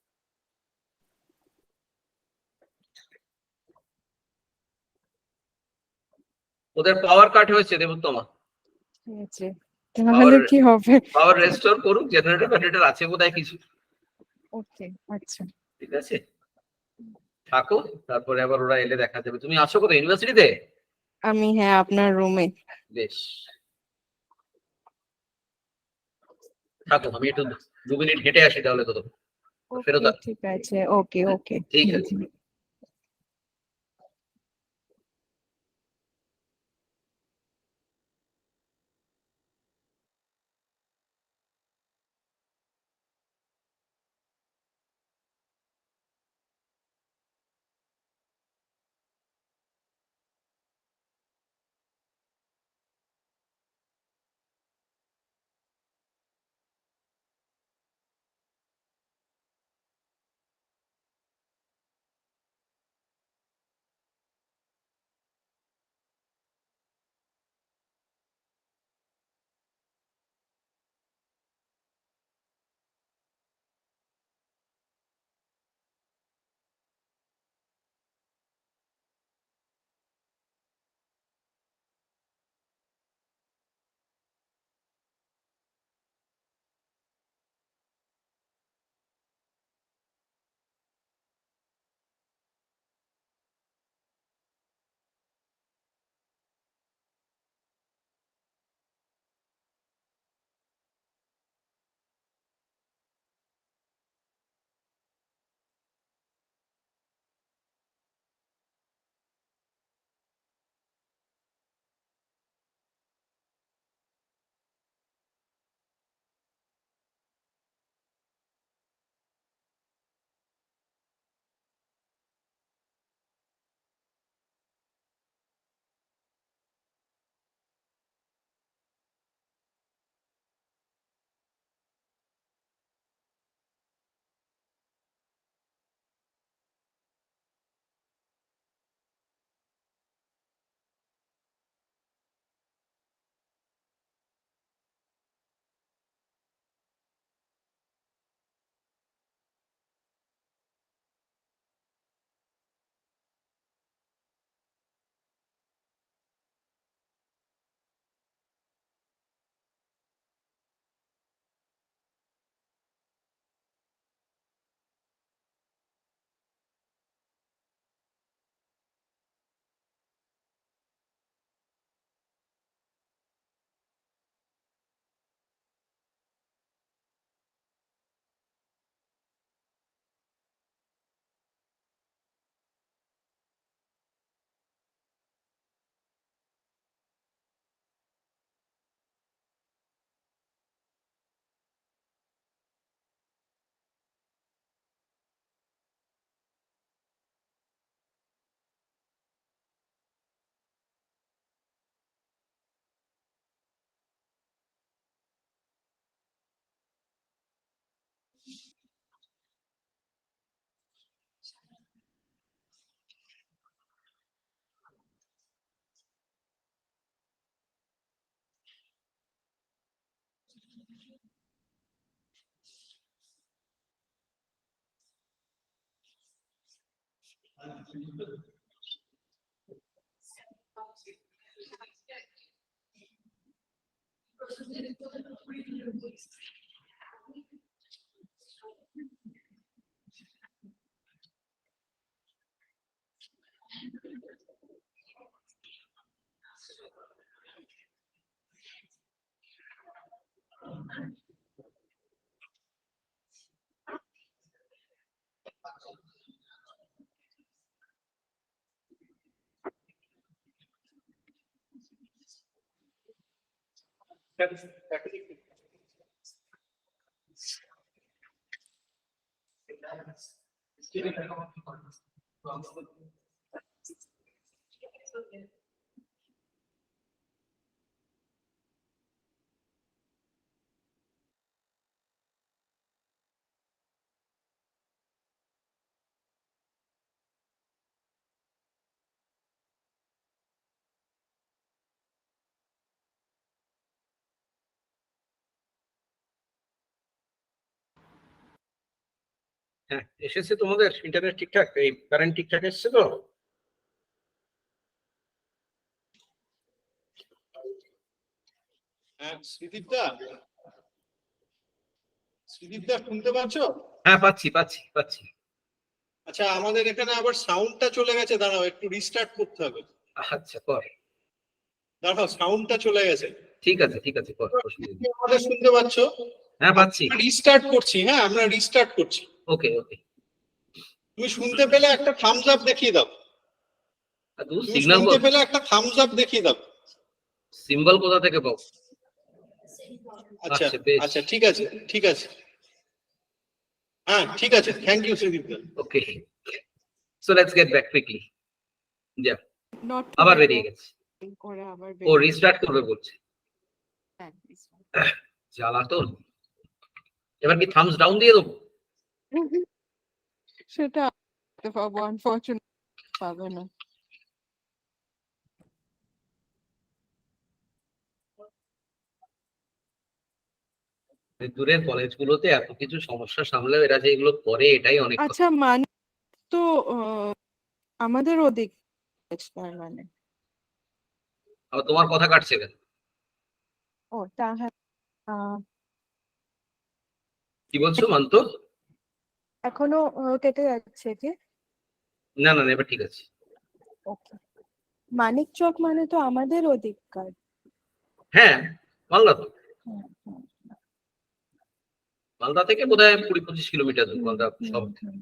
ওদের পাওয়ার কাট হয়েছে দেবোত্তমা। ঠিক আছে, তাহলে কি হবে? পাওয়ার রেস্টোর করুক, জেনারেটর ফেনারেটর আছে বোধহয় কিছু। ওকে, আচ্ছা, ঠিক আছে, থাকো, তারপরে আবার ওরা এলে দেখা যাবে। তুমি আছো কোথায়, ইউনিভার্সিটিতে? আমি হ্যাঁ আপনার রুমে। বেশ, থাকো, আমি একটু 2 মিনিট হেঁটে আসি তাহলে। তো ফেরত ঠিক আছে, ওকে ওকে, ঠিক আছে। হ্যাঁ, এসেছে তোমাদের ইন্টারনেট ঠিকঠাক, এই কারেন্ট ঠিকঠাক এসছে তো? হ্যাঁ, শ্রীদীপ দা শুনতে পাচ্ছ? হ্যাঁ, পাচ্ছি পাচ্ছি পাচ্ছি। আচ্ছা, আমাদের এখানে আবার সাউন্ডটা চলে গেছে, দাঁড়াও একটু রিস্টার্ট করতে হবে। আচ্ছা, কর। দাঁড়াও, সাউন্ডটা চলে গেছে। ঠিক আছে ঠিক আছে, কর, অসুবিধা নেই। আমাদের শুনতে পাচ্ছ? হ্যাঁ, পাচ্ছি। রিস্টার্ট করছি, হ্যাঁ আমরা রিস্টার্ট করছি। ওকে ওকে। তুমি শুনতে পেলে একটা থামস আপ দেখিয়ে দাও। তুমি সিগন্যাল শুনতে পেলে একটা থামস আপ দেখিয়ে দাও। সিম্বল কোথা থেকে পাবো? আচ্ছা আচ্ছা, বেশ। আচ্ছা, ঠিক আছে ঠিক আছে। হ্যাঁ ঠিক আছে, থ্যাংক ইউ শ্রীদীপ দা। Okay, so let's get back quickly. যা, Not আবার বেরিয়ে গেছে। করে আবার ও রিস্টার্ট করবে বলছে। জ্বালাতন। এবার কি থামস ডাউন দিয়ে দেবো? সেটা পাবো, আনফরচুনেট পাবে না। দূরের কলেজগুলোতে এত কিছু সমস্যা সামলাও, এরা যে এগুলো করে এটাই অনেক। আচ্ছা, মানে তো আমাদের ওদিক তার মানে আবার তোমার কথা কাটছে কেন? ও তাহলে কি বলছো মান্ত? এখনো কেটে যাচ্ছে কি? না না না, এবার ঠিক আছে। ওকে, মানিক চক মানে তো আমাদের ওদিককার। হ্যাঁ, মালদা তো। হুম, হুম, মালদা থেকে বোধহয় 20-25 কিলোমিটার দূর মালদা শহর থেকে।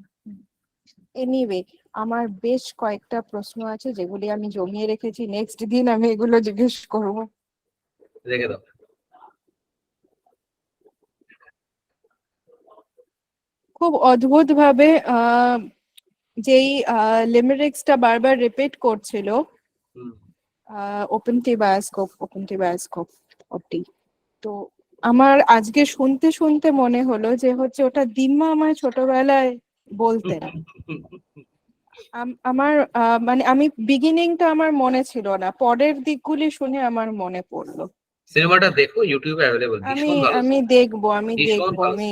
এনিওয়ে, আমার বেশ কয়েকটা প্রশ্ন আছে যেগুলি আমি জমিয়ে রেখেছি, নেক্সট দিন আমি এগুলো জিজ্ঞেস করব। রেখে দাও। খুব অদ্ভুত ভাবে যেই লিমেরিক্সটা বারবার রিপিট করছিল, হুম। ওপেন টি বায়োস্কোপ, ওপেন টি বায়োস্কোপ ওটি, তো আমার আজকে শুনতে শুনতে মনে হলো যে হচ্ছে ওটা দিম্মা আমায় ছোটবেলায় বলতেন। আমার মানে আমি বিগিনিংটা আমার মনে ছিল না, পরের দিকগুলি শুনে আমার মনে পড়লো। সিনেমাটা দেখো, ইউটিউবে অ্যাভেলেবল, আমি ভীষণ ভালো। আমি দেখবো, ভীষণ ভালো। আমি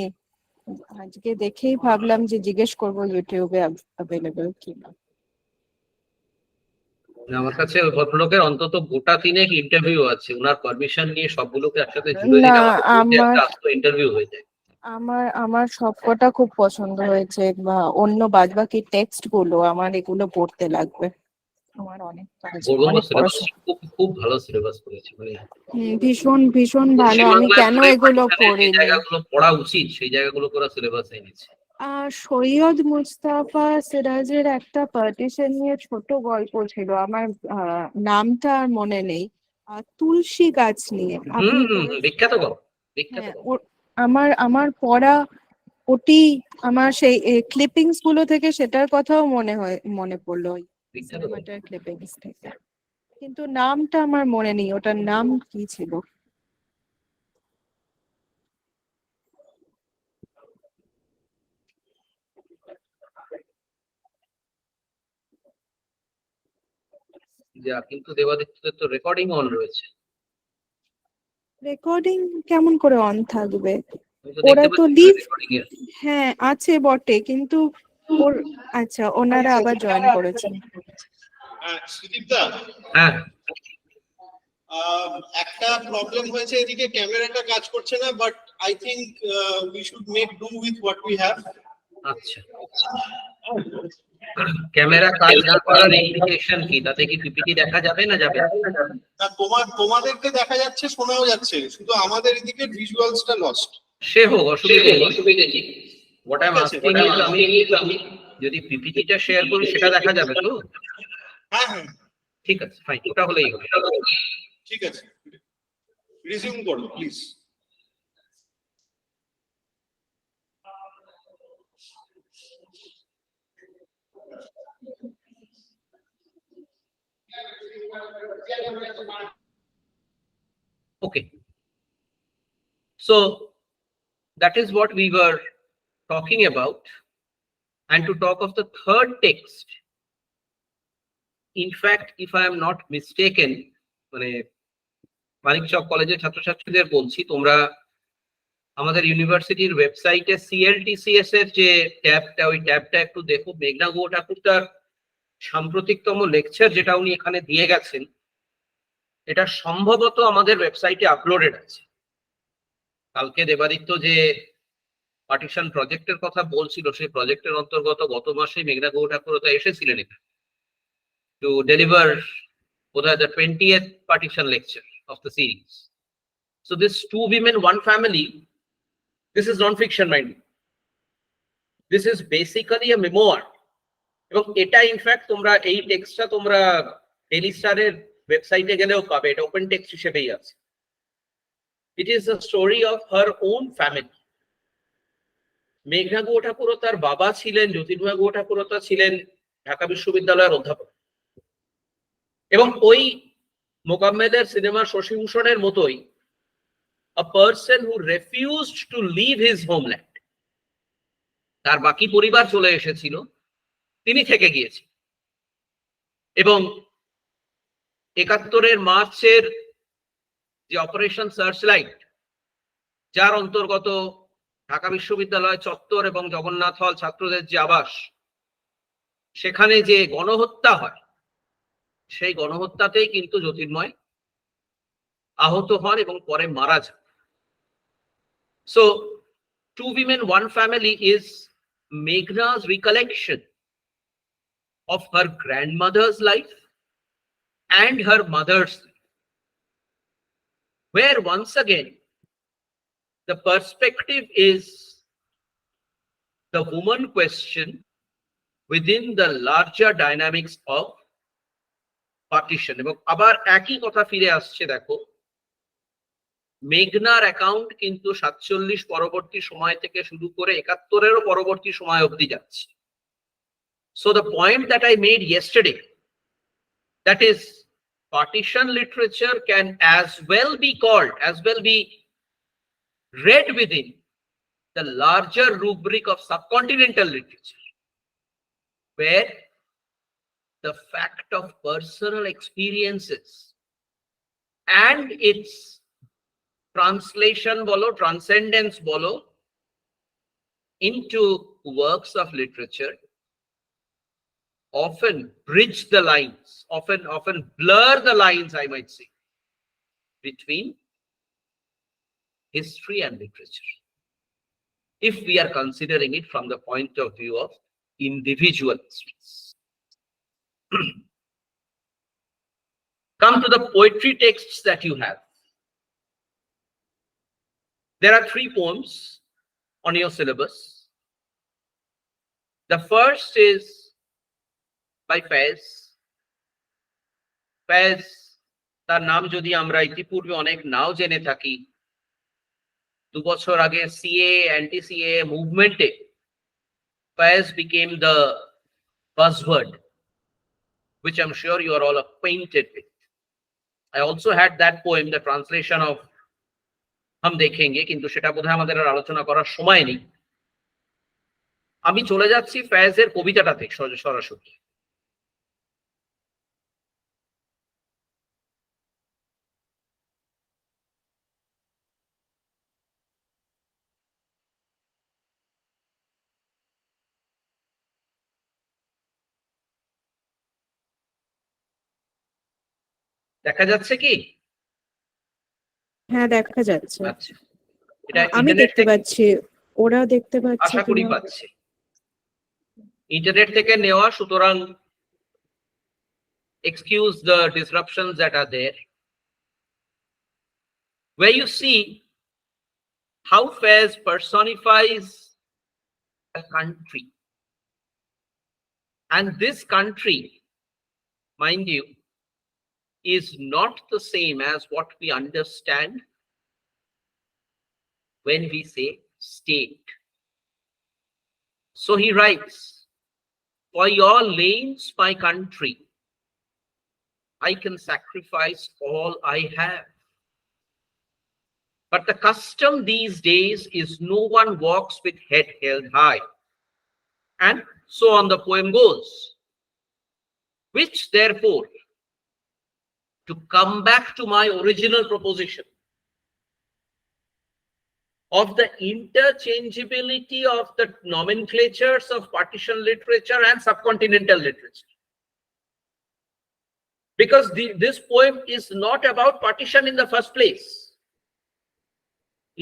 আজকে দেখেই ভাবলাম যে জিজ্ঞেস করবো ইউটিউবে অ্যাভেলেবল কিনা। আমার কাছে ওই ভদ্রলোকের অন্তত গোটা 3 ইন্টারভিউ আছে, ওনার পারমিশন নিয়ে সবগুলোকে একসাথে জুড়ে না, দিলে আমাদের আমার একটা আস্ত ইন্টারভিউ হয়ে যায়। আমার সবকটা খুব পছন্দ হয়েছে, বা অন্য বাদবাকি টেক্সট গুলো আমার এগুলো পড়তে লাগবে। আমার অনেক গৌরবঙ্গ অনেক সিলেবাস খুব খুব ভালো সিলেবাস করেছে, মানে ভীষণ ভীষণ ভালো। আমি পশ্চিমবাংলায় কেন দূরে এগুলো পাকিস্তানের যে পড়িনি? জায়গাগুলো পড়া উচিত সেই জায়গাগুলো করা সিলেবাস এনেছে। সৈয়দ মুস্তাফা সিরাজের একটা পার্টিশন নিয়ে ছোট গল্প ছিল, আমার নামটা আর মনে নেই, তুলসী গাছ নিয়ে। আপনি বিখ্যাত গল্প, বিখ্যাত হ্যাঁ, গল্প। আমার পড়া ওটি, আমার সেই ক্লিপিংস গুলো থেকে সেটার কথাও মনে পড়লো, ওই বিখ্যাত গল্প। সিনেমাটার ক্লিপিংস থেকে, কিন্তু নামটা আমার মনে নেই, ওটার নাম কি ছিল। যা, কিন্তু দেবাদিত্যদের তো রেকর্ডিং অন রয়েছে। রেকর্ডিং কেমন করে অন থাকবে? আমি তো ওরা দেখতে তো পাচ্ছি লিভ, recording এ। হ্যাঁ আছে বটে, কিন্তু ওর, আচ্ছা ওনারা আবার জয়েন করেছেন। সুদীপ দা, হ্যাঁ, একটা প্রবলেম হয়েছে, এদিকে ক্যামেরাটা কাজ করছে না, but I think we should make do with what we have. আচ্ছা। ক্যামেরা কাজ না করার ইমপ্লিকেশন কি? তাতে কি পিপিটি দেখা যাবে না যাবে? না, তোমাদেরকে দেখা যাচ্ছে, শোনাও যাচ্ছে, শুধু আমাদের এদিকে ভিজুয়ালসটা লস্ট। সে হোক, অসুবিধা নেই। হোয়াট আই এম ঠিক আছে, আস্কিং ইজ, আমি যদি পিপিটিটা শেয়ার করি সেটা দেখা যাবে তো? হ্যাঁ হ্যাঁ ঠিক আছে, ফাইন, ওটা হলেই হবে। ঠিক আছে, রিজিউম করো please. Okay. So that is what we were talking about. And to talk of the third text, in fact, if I am not mistaken, মানে মানিকচক কলেজের ছাত্রছাত্রীদের বলছি, তোমরা আমাদের ইউনিভার্সিটির ওয়েবসাইটে CLTCS এর যে ট্যাবটা, ওই ট্যাবটা একটু দেখো। মেঘনা গুহ ঠাকুর তার সাম্প্রতিকতম লেকচার যেটা উনি এখানে দিয়ে গেছেন, এটা সম্ভবত আমাদের ওয়েবসাইটে আপলোডেড আছে। কালকে দেবাদিত্য যে পার্টিশন প্রজেক্টের কথা বলছিল, সেই প্রজেক্টের অন্তর্গত গত মাসে মেঘনা গুহ ঠাকুর এসেছিলেন এখানে টু ডেলিভার বোধহয় the 20th partition lecture of the series. So this Two Women One Family, this is non-fiction, mind you. This is basically a memoir. এবং এটা ইনফ্যাক্ট তোমরা এই টেক্সটটা তোমরা ডেইলি স্টারের ওয়েবসাইটে গেলেও পাবে, এটা ওপেন টেক্সট হিসেবেই আছে। It is the story of her own family. মেঘনা গুহ ঠাকুর তার বাবা ছিলেন, জ্যোতির্ময় গুহ ঠাকুর ছিলেন ঢাকা বিশ্ববিদ্যালয়ের অধ্যাপক, এবং ওই মোকাম্মেদের সিনেমা শশীভূষণের মতোই a person who refused to leave his homeland, তার বাকি পরিবার চলে এসেছিল, তিনি থেকে গিয়েছেন। এবং 71-এর মার্চের যে অপারেশন সার্চলাইট, যার অন্তর্গত ঢাকা বিশ্ববিদ্যালয় চত্বর এবং জগন্নাথ হল ছাত্রদের যে আবাস, সেখানে যে গণহত্যা হয়, সেই গণহত্যাতেই কিন্তু জ্যোতির্ময় আহত হন এবং পরে মারা যান। So Two Women One Family is Meghna's recollection of her grandmother's life and her mother's life, where once again the perspective is the woman question within the larger dynamics of partition. এবং আবার একই কথা ফিরে আসছে, দেখো মেঘনার account কিন্তু 47 পরবর্তী সময় থেকে শুরু করে 71-এরও পরবর্তী সময় অবধি যাচ্ছে। So the point that I made yesterday, that is partition literature can as well be called, as well be read within the larger rubric of subcontinental literature, where the fact of personal experiences and its translation bolo, transcendence bolo, into works of literature often bridge the lines, often blur the lines, I might say, between history and literature, if we are considering it from the point of view of individual histories. Come to the poetry texts that you have. There are 3 poems on your syllabus. The first is by Faiz. Faiz, তার নাম যদি আমরা ইতিপূর্বে অনেক নাও জেনে থাকি, 2 বছর আগে সিএ অ্যান্টি সিএ মুভমেন্টে Faiz became the buzzword, which I'm sure you are all acquainted with. I also had that poem, the translation of हम देखेंगे, কিন্তু সেটা বোধহয় আমাদের আর আলোচনা করার সময় নেই। আমি চলে যাচ্ছি ফয়েজের কবিতাটাতে সরাসরি। দেখা যাচ্ছে কি? হ্যাঁ দেখা যাচ্ছে, আচ্ছা, এটা আমি ইন্টারনেট দেখতে থেকে, পাচ্ছি, ওরা দেখতে পাচ্ছে আশা করি কিনা। পাচ্ছে, ইন্টারনেট থেকে নেওয়া, সুতরাং excuse the disruptions that are there. Where you see how Faiz personifies a country. And this country, mind you, is not the same as what we understand when we say state. So he writes, for your lanes, my country, I can sacrifice all I have. But the custom these days is no one walks with head held high. And so on the poem goes. Which therefore, to come back to my original proposition of the interchangeability of the nomenclatures of partition literature and subcontinental literature. Because this poem is not about partition in the first place.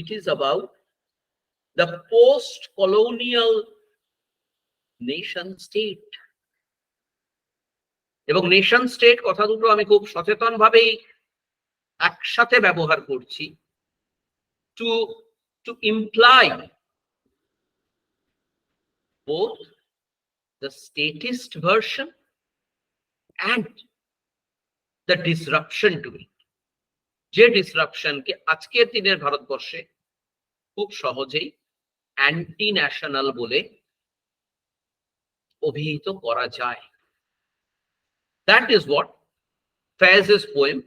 It is about the post-colonial nation state. এবং nation state কথা দুটো আমি খুব সচেতন ভাবেই একসাথে ব্যবহার করছি to imply both the statist version and the disruption to it. যে ডিসরাপশনকে আজকের দিনের ভারতবর্ষে খুব সহজেই অ্যান্টি ন্যাশনাল বলে অভিহিত করা যায়। That is what Faiz's poem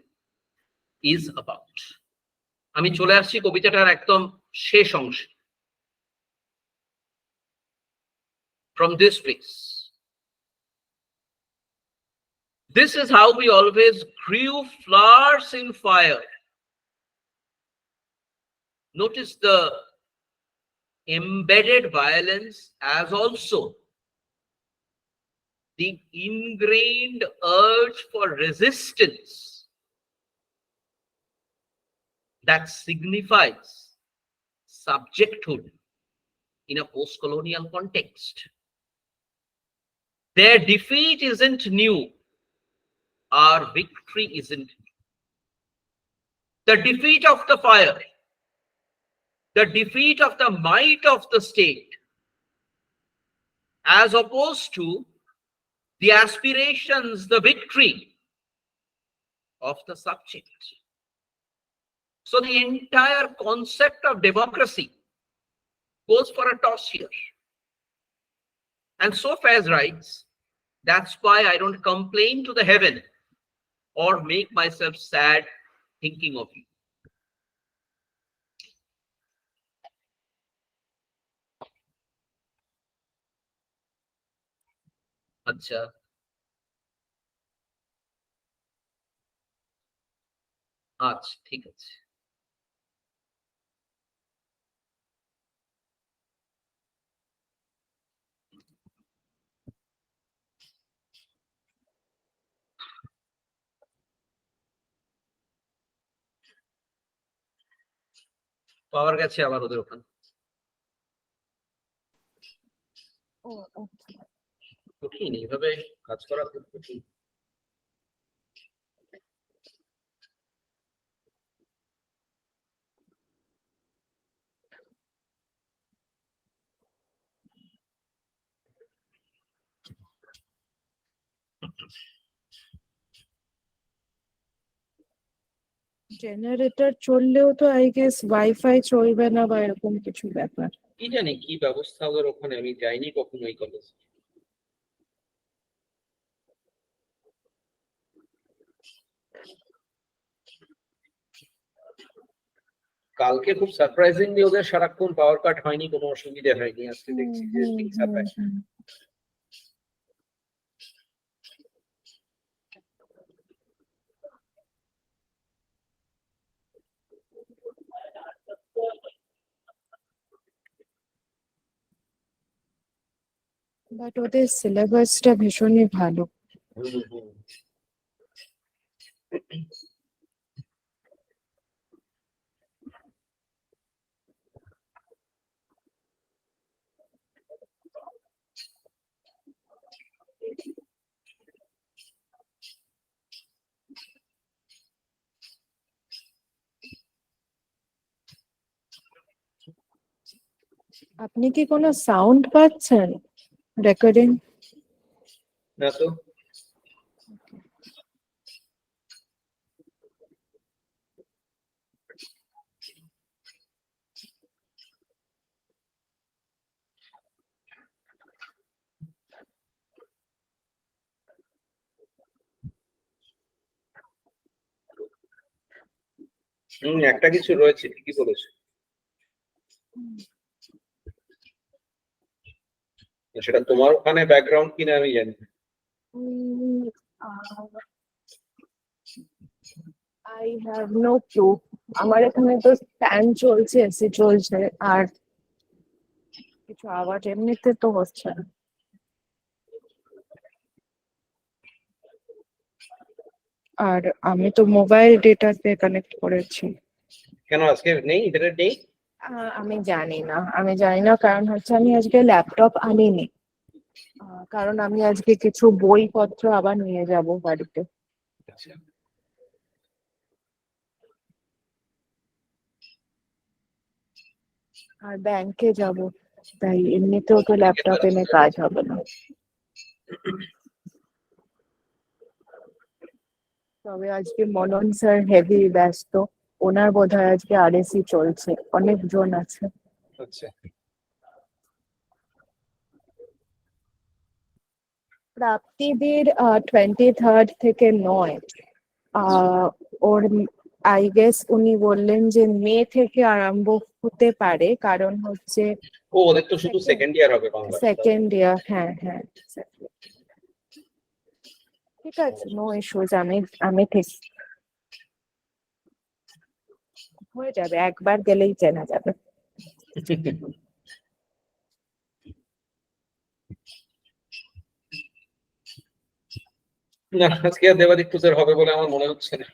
is about. আমি চলে আসছি কবিতাটার একদম শেষ অংশে। From this place. This is how we always grew flowers in fire. Notice the embedded violence as also the ingrained urge for resistance that signifies subjecthood in a post-colonial context. Their defeat isn't new. Our victory isn't new. The defeat of the fire, the defeat of the might of the state, as opposed to the aspirations, the victory of the subject. So the entire concept of democracy goes for a toss here. And so Faiz writes, that's why I don't complain to the heaven or make myself sad thinking of you. আচ্ছা, আচ্ছা ঠিক আছে। পাওয়ার গেছে আবার ওদের ওখানে। কঠিন, এইভাবে কাজ করা খুব কঠিন। জেনারেটর চললেও তো আই গেস ওয়াইফাই চলবে না বা এরকম কিছু ব্যাপার। কি জানি কি ব্যবস্থা ওদের ওখানে, আমি যাইনি কখনো ওই কলেজ। কালকে খুব সারপ্রাইজিংলি ওদের সারাক্ষণ পাওয়ার কাট হয়নি, কোনো অসুবিধা হয়নি। আজকে দেখছি যে things are back. বাট ওদের সিলেবাসটা ভীষণই ভালো। আপনি কি কোনো সাউন্ড পাচ্ছেন রেকর্ডিং? না তো। একটা কিছু রয়েছে, ঠিকই বলেছে। সেটা তোমার ওখানে ব্যাকগ্রাউন্ড কিনা আমি জানি না। I have no clue. আমার এখানে তো ফ্যান চলছে, এসি চলছে, আর কিছু আওয়াজ এমনিতে তো হচ্ছে না। আর আমি তো মোবাইল ডেটাতে কানেক্ট করেছি। কেন আজকে নেই, ইন্টারনেট নেই? আমি জানি না, কারণ হচ্ছে আমি আজকে ল্যাপটপ আনিনি। কারণ আমি আজকে কিছু বইপত্র আবার নিয়ে যাব বাড়িতে। আচ্ছা। আর ব্যাংকে যাব, তাই এমনিতেও তো ল্যাপটপ এনে কাজ হবে না। তবে আজকে মনন স্যার হেভি ব্যস্ত, ওনার বোধহয় আজকে আরএসি চলছে, অনেকজন আছে। আচ্ছা। প্রাপ্তিদের 23rd থেকে নয়, ওর আই গেস উনি বললেন যে মে থেকে আরম্ভ হতে পারে, কারণ হচ্ছে ও, ওদের তো শুধু সেকেন্ড ইয়ার হবে বাংলা। Second year. হ্যাঁ হ্যাঁ, ঠিক আছে, নো ইস্যুজ। আমি ঠিক হয়ে যাবে, একবার গেলেই চেনা যাবে। না, আজকে আর দেবাদিত্য স্যার হবে বলে আমার মনে হচ্ছে না।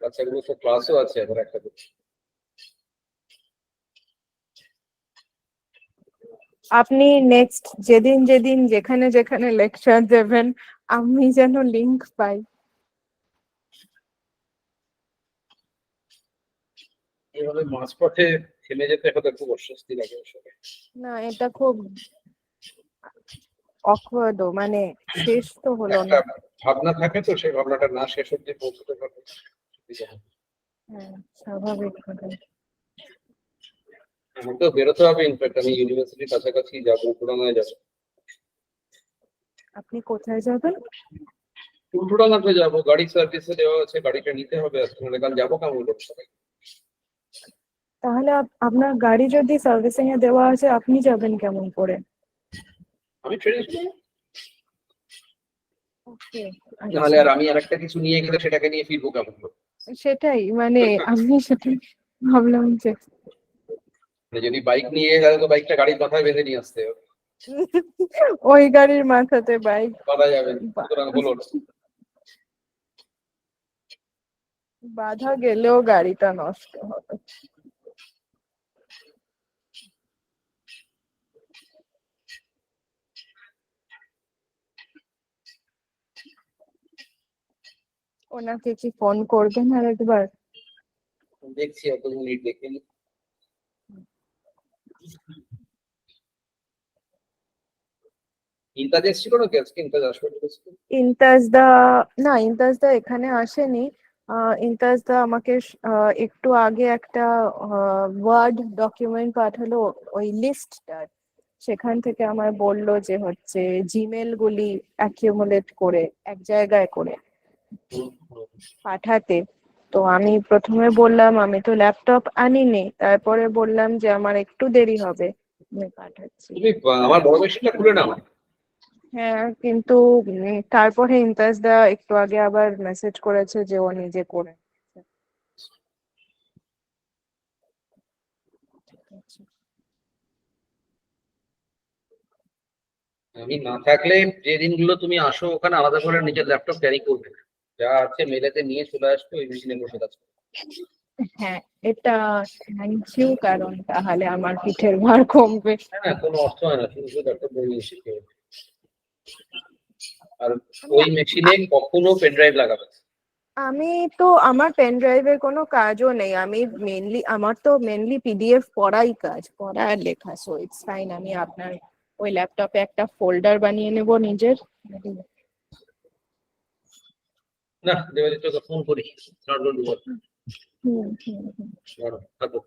বাচ্চাগুলো তো ক্লাসও আছে আবার একটা করে। আপনি নেক্সট যেদিন যেদিন যেখানে যেখানে লেকচার দেবেন, আমি যেন লিংক পাই। এভাবে মাঝপথে থেমে যেতে হলে খুব অস্বস্তি লাগে আসলে। না, এটা খুব অকওয়ার্ড, মানে শেষ তো হলো একটা না। ভাবনা থাকে তো, সেই ভাবনাটা না শেষ অব্দি পৌঁছতে পারবে। হ্যাঁ, স্বাভাবিক ভাবে। আমাকেও বেরোতে হবে, ইনফ্যাক্ট আমি ইউনিভার্সিটির কাছাকাছি যাবো, পুরানায় যাবো। আপনি কোথায় যাবেন? উল্টোডাঙাতে যাবো, গাড়ি সার্ভিসে দেওয়া আছে, গাড়িটা নিতে হবে আজকে, মানে কাল যাবো কেমন লোক সবাই। তাহলে আপনার গাড়ি যদি সার্ভিসিং এ দেওয়া আছে, আপনি যাবেন কেমন করে? আমি ট্রেনে চলে যাবো। ওকে, নাহলে আর আমি আর একটা কিছু নিয়ে গেলে সেটাকে নিয়ে ফিরবো কেমন করে? সেটাই, মানে আমি সেটাই ভাবলাম যে মানে যদি বাইক নিয়ে গেলে তো বাইকটা গাড়ির মাথায় বেঁধে নিয়ে আসতে হবে, ওই গাড়ির মাথাতে বাইক বাধা যাবে না, সুতরাং হলো না। বাধা গেলেও গাড়িটা নষ্ট হবে। ওনাকে কি ফোন করবেন আর একবার? দেখছি এত মিনিট দেখে নি। ইন্টাজ এসেছিল নাকি আজকে? ইন্টাজ আসবে বলেছিল। ইন্তাজদা, না ইন্তাজদা এখানে আসেনি। ইন্তাজদা আমাকে একটু আগে একটা ওয়ার্ড ডকুমেন্ট পাঠালো, ওই লিস্টটার। সেখান থেকে আমায় বললো যে হচ্ছে জিমেল গুলি অ্যাকিউমুলেট করে এক জায়গায় করে পাঠাতে। তো আমি প্রথমে বললাম আমি তো ল্যাপটপ আনিনি, তারপরে বললাম যে আমার একটু দেরি হবে, আমি পাঠাচ্ছি। তুমি আমার বড় মেশিনটা খুলে নাও। হ্যাঁ, কিন্তু তারপরে ইমতাজদা একটু আগে আবার মেসেজ করেছে যে ও নিজে করে নিয়েছে। ঠিক আছে। আমি না থাকলে যে দিনগুলো তুমি আসো ওখানে আলাদা করে নিজের ল্যাপটপ ক্যারি করবে না। যা আছে মেলেতে নিয়ে চলে আসবে, ওই মেশিনে বসে কাজ করবে। হ্যাঁ, এটা থ্যাংক ইউ, কারণ তাহলে আমার পিঠের ভার কমবে। হ্যাঁ, কোনো অর্থ হয় না, শুধু শুধু একটা বই এসে কেউ। আর ওই মেশিনে কখনো পেন ড্রাইভ লাগাবে না। আমি তো আমার পেন ড্রাইভের কোনো কাজও নেই, আমি আমার তো মেনলি পিডিএফ পড়াই কাজ, পড়া আর লেখা, সো ইটস ফাইন। আমি আপনার ওই ল্যাপটপে একটা ফোল্ডার বানিয়ে নেব নিজের। না, দেবাদিত্যকে ফোন করি, নট গোইং টু ওয়ার্ক। হুম হুম হুম। থাকো।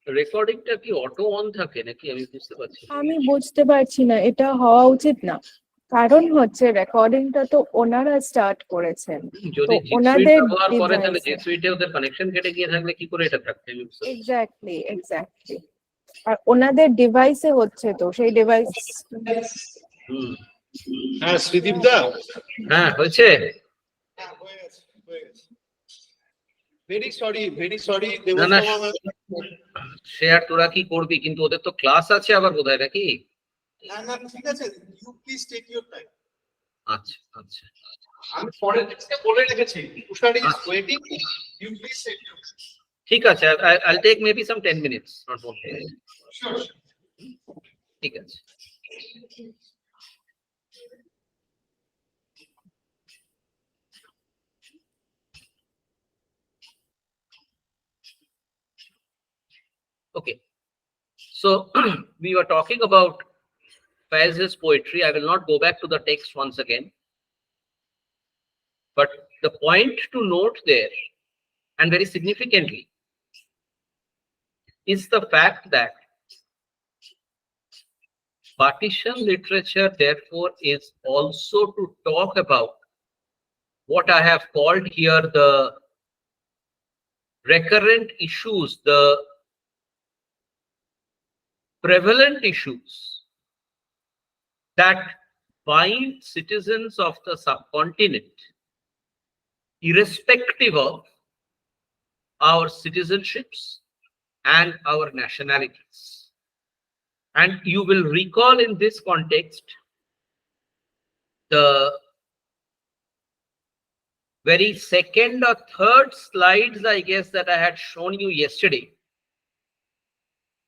রেকর্ডিংটা কি অটো অন থাকে নাকি, আমি বুঝতে পারছি না। আমি বুঝতে পারছি না, এটা হওয়া উচিত না, কারণ হচ্ছে রেকর্ডিংটা তো ওনারা স্টার্ট করেছেন, তো যদি জি সুইট ওনাদের ব্যবহার করে তাহলে জি ডিভাইসে। সুইটে ওদের কানেকশন কেটে গিয়ে থাকলে কি করে এটা থাকছে, আমি বুঝতে পারছি না। এক্স্যাক্টলি এক্স্যাক্টলি, আর ওনাদের ডিভাইসে হচ্ছে, তো সেই ডিভাইস। হুম। হ্যাঁ শ্রীদীপ দা। হ্যাঁ, হয়েছে। হ্যাঁ, হয়ে গেছে, হয়ে গেছে। ভেরি সরি না না, দেবস্তমা ম্যাম। সে আর তোরা কি করবি, কিন্তু ওদের তো ক্লাস আছে আবার বোধহয় নাকি। না না ঠিক আছে, you please take your time. আচ্ছা আচ্ছা আমি পরের টেক্সটে বলে রেখেছি, তুষার ইজ আচ্ছা। Waiting, you please take your time. ঠিক আছে, I'll take maybe some 10 minutes, not more. Sure. ঠিক আছে। Okay, so we were talking about Faizz's poetry. I will not go back to the text once again, but the point to note there, and very significantly, is the fact that partition literature therefore is also to talk about what I have called here the recurrent issues, the prevalent issues that bind citizens of the subcontinent, irrespective of our citizenships and our nationalities. And you will recall in this context the very second or third slides, I guess, that I had shown you yesterday,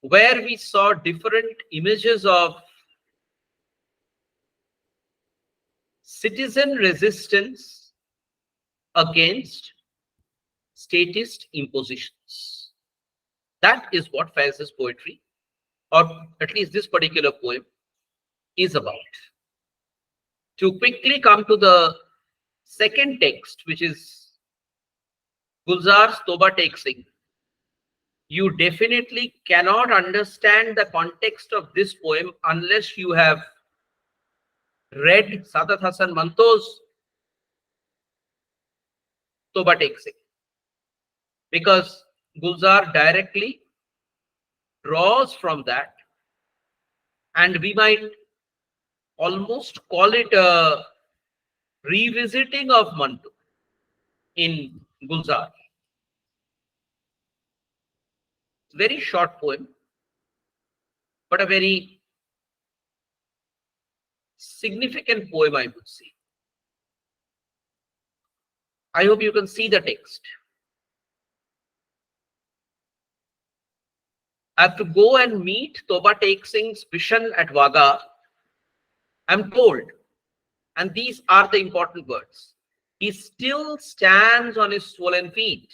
where we saw different images of citizen resistance against statist impositions. That is what Faizz's poetry, or at least this particular poem, is about. To quickly come to the second text, which is Gulzar's Toba Teksing, you definitely cannot understand the context of this poem unless you have read Saadat Hasan Manto's Toba Teksing, because Gulzar directly draws from that, and we might almost call it a revisiting of Manto in Gulzar. Very short poem, but a very significant poem, I would say. I hope you can see the text. I have to go and meet Toba Tek Singh's vision at Wagah. I'm told, and these are the important words, he still stands on his swollen feet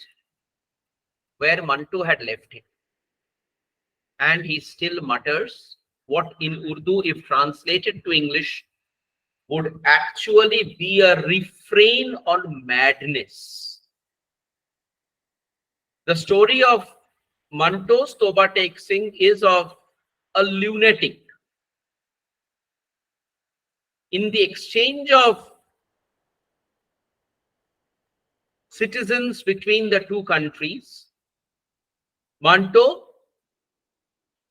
where Manto had left him. And he still mutters what in Urdu, if translated to English, would actually be a refrain on madness. The story of Manto's Toba Tek Singh is of a lunatic. In the exchange of citizens between the two countries, Manto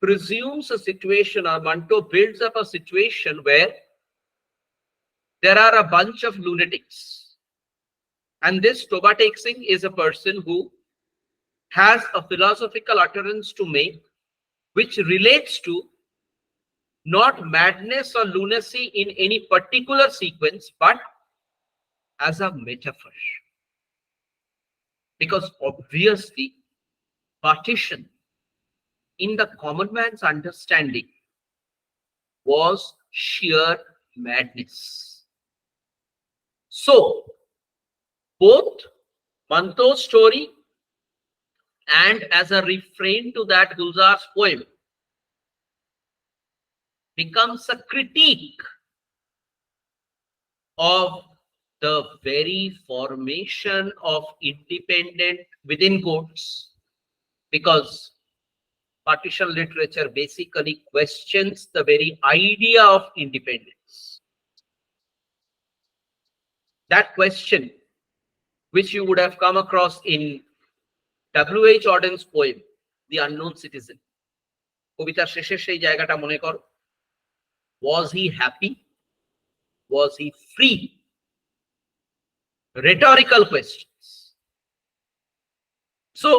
presumes a situation, or Manto builds up a situation where there are a bunch of lunatics. And this Toba Tek Singh is a person who has a philosophical utterance to make, which relates to not madness or lunacy in any particular sequence, but as a metaphor. Because obviously, partition, in the common man's understanding, was sheer madness. So, both Manto's story and as a refrain to that Gulzar's poem becomes a critique of the very formation of independent, within quotes, because partition literature basically questions the very idea of independence. That question, which you would have come across in W.H. Auden's poem, The Unknown Citizen. কবিতার শেষের সেই জায়গাটা মনে কর, was he happy? Was he free? Rhetorical questions. So,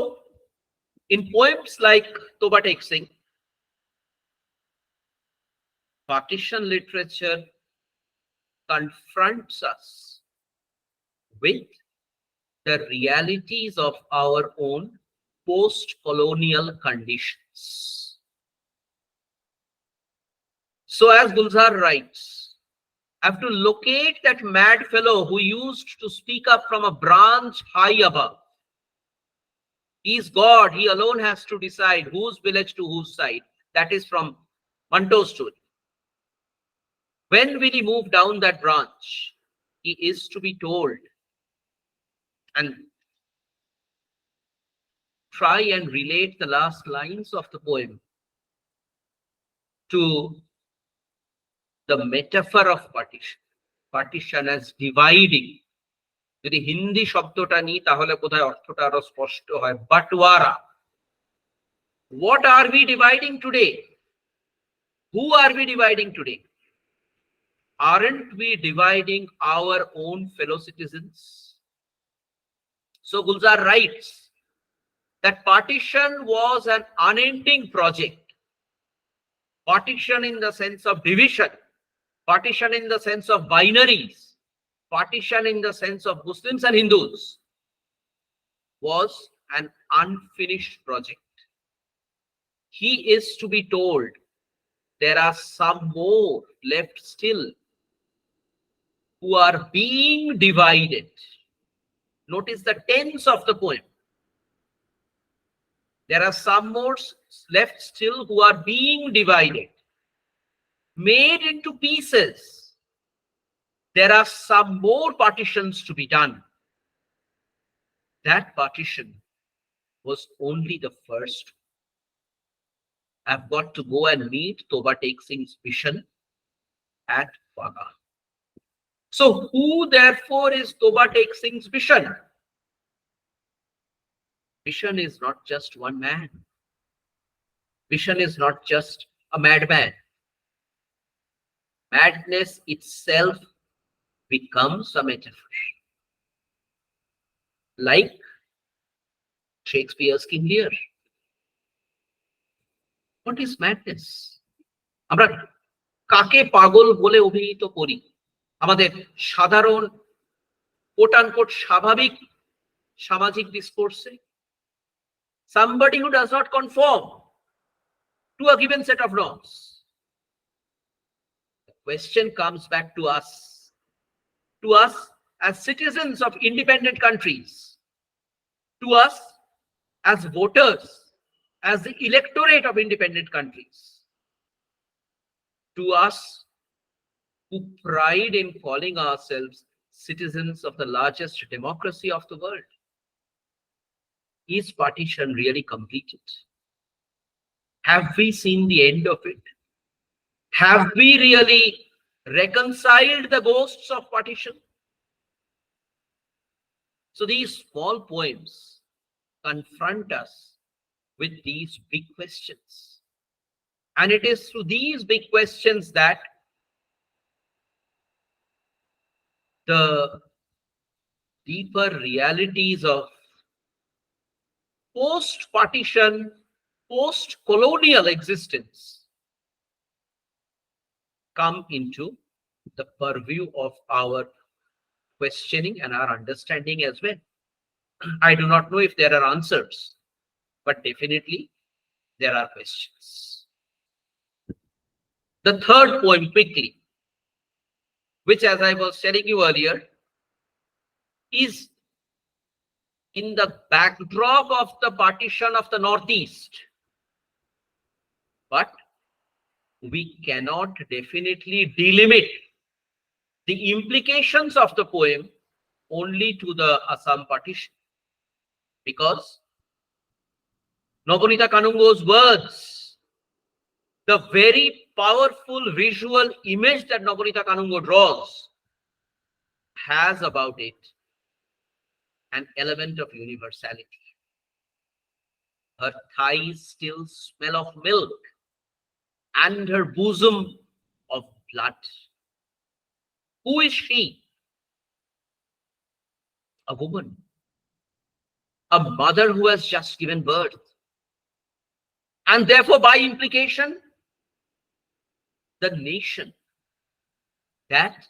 in poems like Toba Tek Singh, partition literature confronts us with the realities of our own post-colonial conditions. So as Gulzar writes, I have to locate that mad fellow who used to speak up from a branch high above. He's God, he alone has to decide whose village to whose side. That is from Manto's story. When will he move down that branch? He is to be told. And try and relate the last lines of the poem to the metaphor of partition. Partition as dividing. যদি হিন্দি শব্দটা নিই তাহলে বোধহয় অর্থটা আরো স্পষ্ট হয়, বাটোয়ারা। What are we dividing today? Who are we dividing today? Aren't we dividing our own fellow citizens? So Gulzar writes that partition was an unending project. Partition in the sense of division, partition in the sense of binaries, partition in the sense of Muslims and Hindus, was an unfinished project. He is to be told there are some more left still who are being divided. Notice the tense of the poem. There are some more left still who are being divided, made into pieces. There are some more partitions to be done. That partition was only the first. I've got to go and meet Toba Tek Singh's vision at Wagah. So who therefore is Toba Tek Singh's vision? Vision is not just one man. Vision is not just a madman. Madness itself becomes a metaphor. Like Shakespeare's King Lear. What is madness? আমরা কাকে পাগল বলে অভিহিত করি? আমাদের সাধারণ coat unquote স্বাভাবিক সামাজিক ডিসকোর্সে, somebody who does not conform to a given set of norms. The question comes back to us as citizens of independent countries, to us as voters, as the electorate of independent countries, to us who pride in calling ourselves citizens of the largest democracy of the world. Is partition really completed? Have we seen the end of it? Have we really reconciled the ghosts of partition? So these small poems confront us with these big questions. And it is through these big questions that the deeper realities of post-partition, post-colonial existence come into the purview of our questioning and our understanding as well. I do not know if there are answers, but definitely there are questions. The third poem, quickly, which, as I was telling you earlier, is in the backdrop of the partition of the Northeast. But we cannot definitely delimit the implications of the poem only to the Assam partition, because Nobonita Kanungo's words, the very powerful visual image that Nobonita Kanungo draws, has about it an element of universality. Her thighs still smell of milk, and her bosom of blood. Who is she? A woman, a mother who has just given birth, and therefore by implication the nation that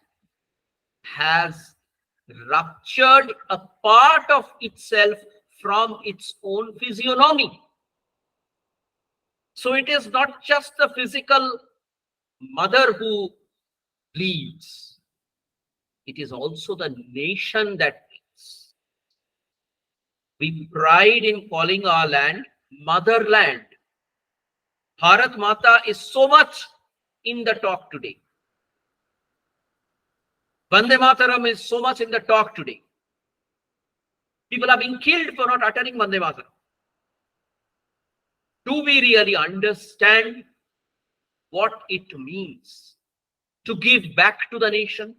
has ruptured a part of itself from its own physiognomy. So it is not just the physical mother who bleeds, it is also the nation that bleeds. We pride in calling our land motherland. Bharat Mata is so much in the talk today. Vande Mataram is so much in the talk today. People are being killed for not uttering Vande Mataram. Do we really understand what it means to give back to the nation,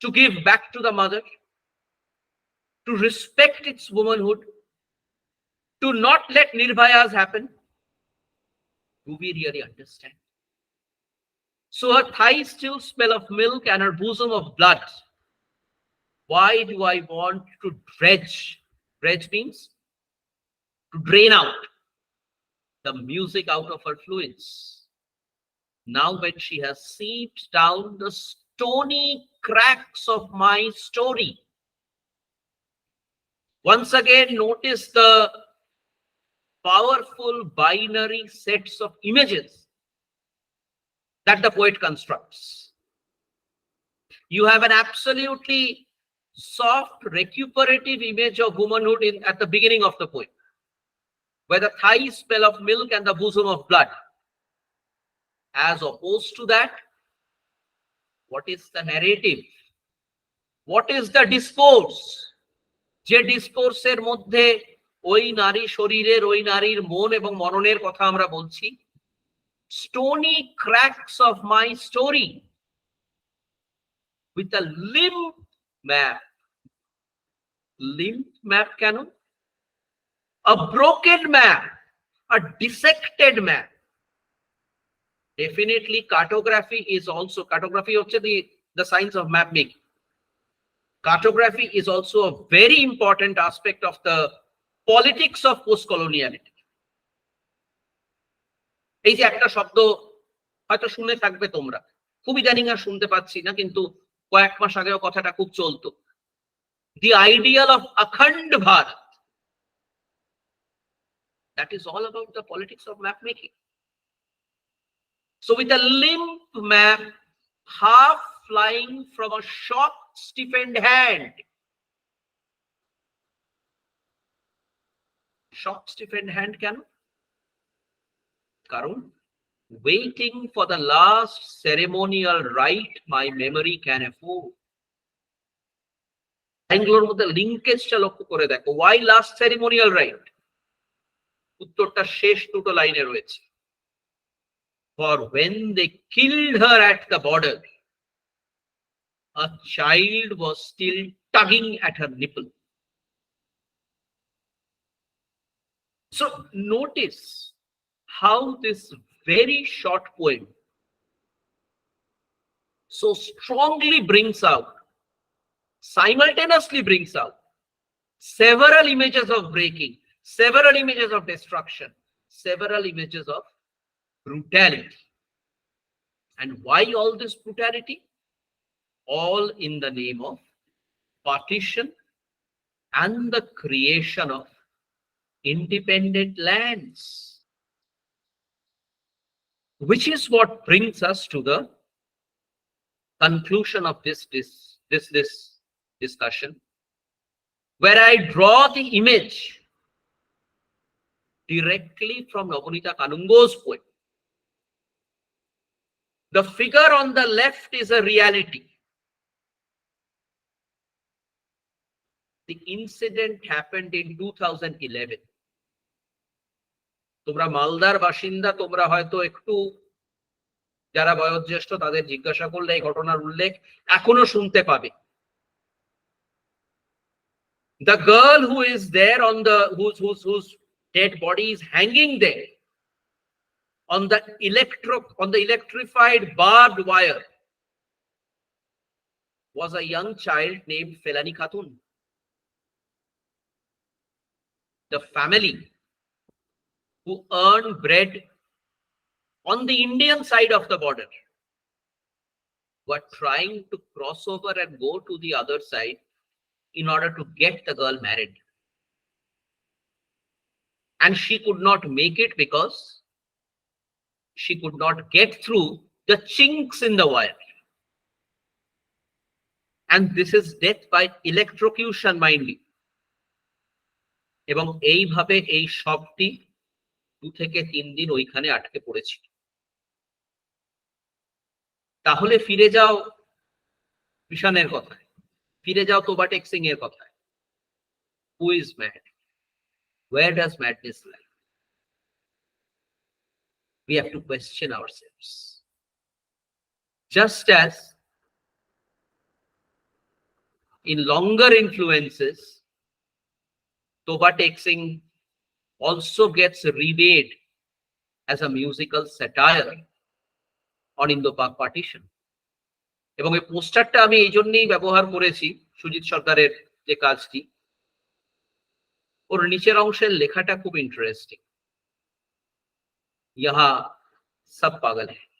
to give back to the mother, to respect its womanhood, to not let Nirbhayas happen? Do we really understand? So her thighs still smell of milk and her bosom of blood. Why do I want to dredge? Dredge means to drain out the music out of her fluids. Now when she has seeped down the stony cracks of my story, once again notice the powerful binary sets of images that the poet constructs. You have an absolutely soft, recuperative image of womanhood at the beginning of the poem, where the thighs smell of milk and the bosom of blood. As opposed to that, what is the narrative? What is the discourse? যে ডিসকোর্সের মধ্যে ওই নারী শরীরের, ওই নারীর মন এবং মননের কথা আমরা বলছি, stony cracks of my story with a limp map. Limp map কেন? A broken map, a dissected map. Definitely cartography is also, cartography হচ্ছে the science of map making. Cartography is also a very important aspect of the politics of post-coloniality. এই যে একটা শব্দ হয়তো শুনে থাকবে তোমরা, খুব ইদানিং আর শুনতে পাচ্ছি না, কিন্তু কয়েক মাস আগেও কথাটা খুব চলতো, the ideal of Akhand Bharat. That is all about the politics of map making. So with a limp map, half flying from a short stiffened hand, short stiffened hand কেন? কারণ waiting for the last ceremonial rite my memory can afford. লাইনগুলোর মধ্যে লিঙ্কেজটা লক্ষ্য করে দেখো, why last ceremonial rite? উত্তরটা শেষ দুটো লাইনে রয়েছে। For when they killed her at the border, a child was still tugging at her nipple. So notice how this very short poem so strongly brings out, simultaneously brings out several images of breaking, several images of destruction, several images of brutality. And why all this brutality? All in the name of partition and the creation of independent lands, which is what brings us to the conclusion of this discussion, where I draw the image directly from Navonita Kanungo's poem. The figure on the left is a reality. The incident happened in 2011. তোমরা মালদার বাসিন্দা, তোমরা হয়তো একটু যারা বয়োজ্যেষ্ঠ তাদের জিজ্ঞাসা করলে এই ঘটনার উল্লেখ এখনো শুনতে পাবে। The girl who is there on the whose dead body is hanging there on the electrified barbed wire was a young child named Felani Khatun. The family who earned bread on the Indian side of the border were trying to cross over and go to the other side in order to get the girl married. And she could not make it because she could not get through the chinks in the wire. And this is death by electrocution, mind you. এবং এইভাবে এই শবটি 2 থেকে 3 দিন ওইখানে আটকে পড়েছিল। তাহলে ফিরে যাও কৃষাণের কথায়, ফিরে যাও তোবা টেক্সিং এর কথায়। Who is mad? Where does madness lie? We have to question ourselves. Just as in longer influences, toba texting also gets remade as a musical satire on Indo-Pak partition. এবং এই পোস্টারটা আমি এই জন্যই ব্যবহার করেছি, সুজিত সরকারের যে কাজটি, ওর নিচের অংশের লেখাটা খুব ইন্টারেস্টিং। ইহা সব পাগল হ্যায়।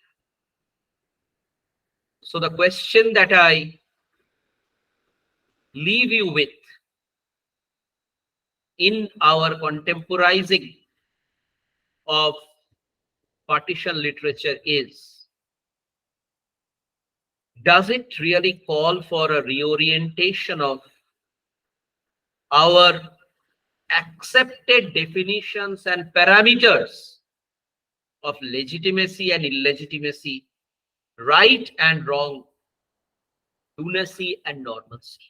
So the question that I leave you with in our contemporizing of partition literature is, does it really call for a reorientation of our accepted definitions and parameters of legitimacy and illegitimacy, right and wrong, lunacy and normalcy?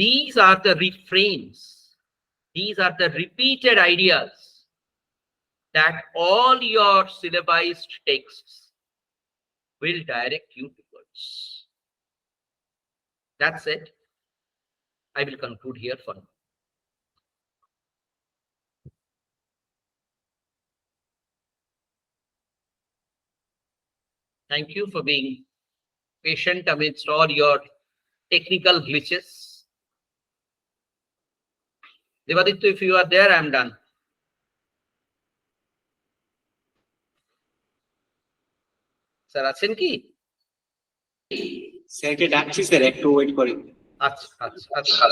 These are the refrains, these are the repeated ideas that all your syllabized texts will direct you towards. That's it. I will conclude here for now. Thank you for being patient amidst all your technical glitches. Devaditya, if you are there, I am done. Sir, আছেন কি? স্যারকে ডাকছি sir, একটু wait করেন। আচ্ছা আচ্ছা আচ্ছা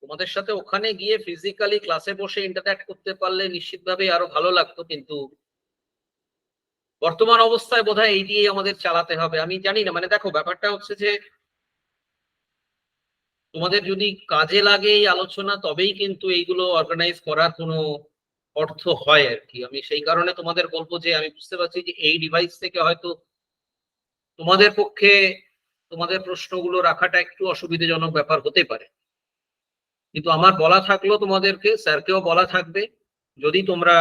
তোমাদের সাথে ওখানে গিয়ে ফিজিক্যালি ক্লাসে বসে ইন্টারঅ্যাক্ট করতে পারলে নিশ্চিতভাবে আরো ভালো লাগতো, কিন্তু বর্তমান অবস্থায় বোধহয় এই দিয়েই আমাদের চালাতে হবে। আমি জানি না, মানে দেখো ব্যাপারটা হচ্ছে যে তোমাদের যদি কাজে লাগে এই আলোচনা, তবেই কিন্তু এইগুলো অর্গানাইজ করার কোনো অর্থ হয় আর কি। আমি সেই কারণে তোমাদের বলবো যে আমি বুঝতে পারছি যে এই ডিভাইস থেকে হয়তো তোমাদের পক্ষে তোমাদের প্রশ্নগুলো রাখাটা একটু অসুবিধাজনক ব্যাপার হতে পারে, কিন্তু আমার বলা থাকলো তোমাদেরকে, স্যারকেও বলা থাকবে, যদি তোমরা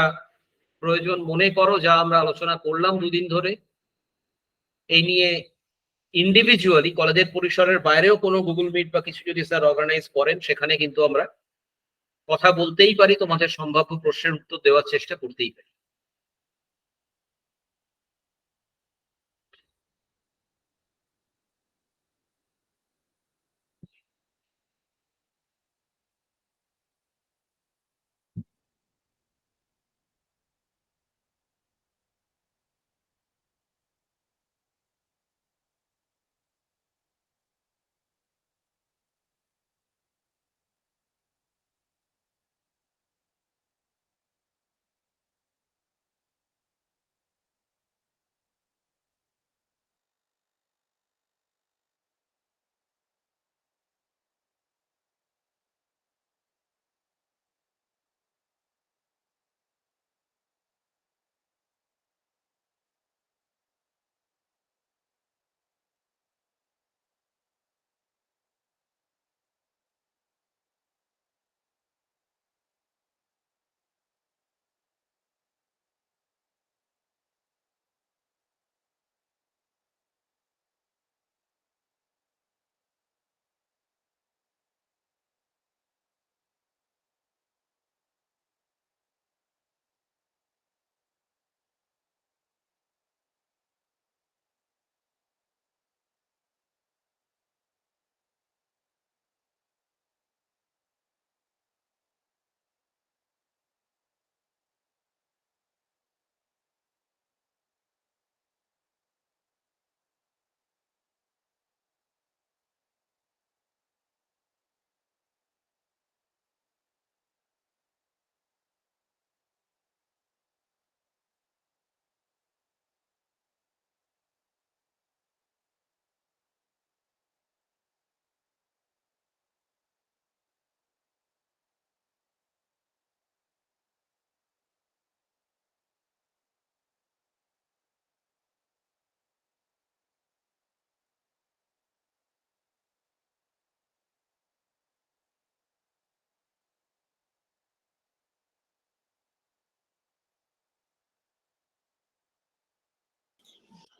প্রয়োজন মনে করো যা আমরা আলোচনা করলাম দুদিন ধরে এই নিয়ে ইন্ডিভিজুয়ালি কলেজের পরিসরের বাইরেও কোনো গুগল মিট বা কিছু যদি স্যার অর্গানাইজ করেন, সেখানে কিন্তু আমরা কথা বলতেই পারি, তোমাদের সম্ভাব্য প্রশ্নের উত্তর দেওয়ার চেষ্টা করতেই পারি।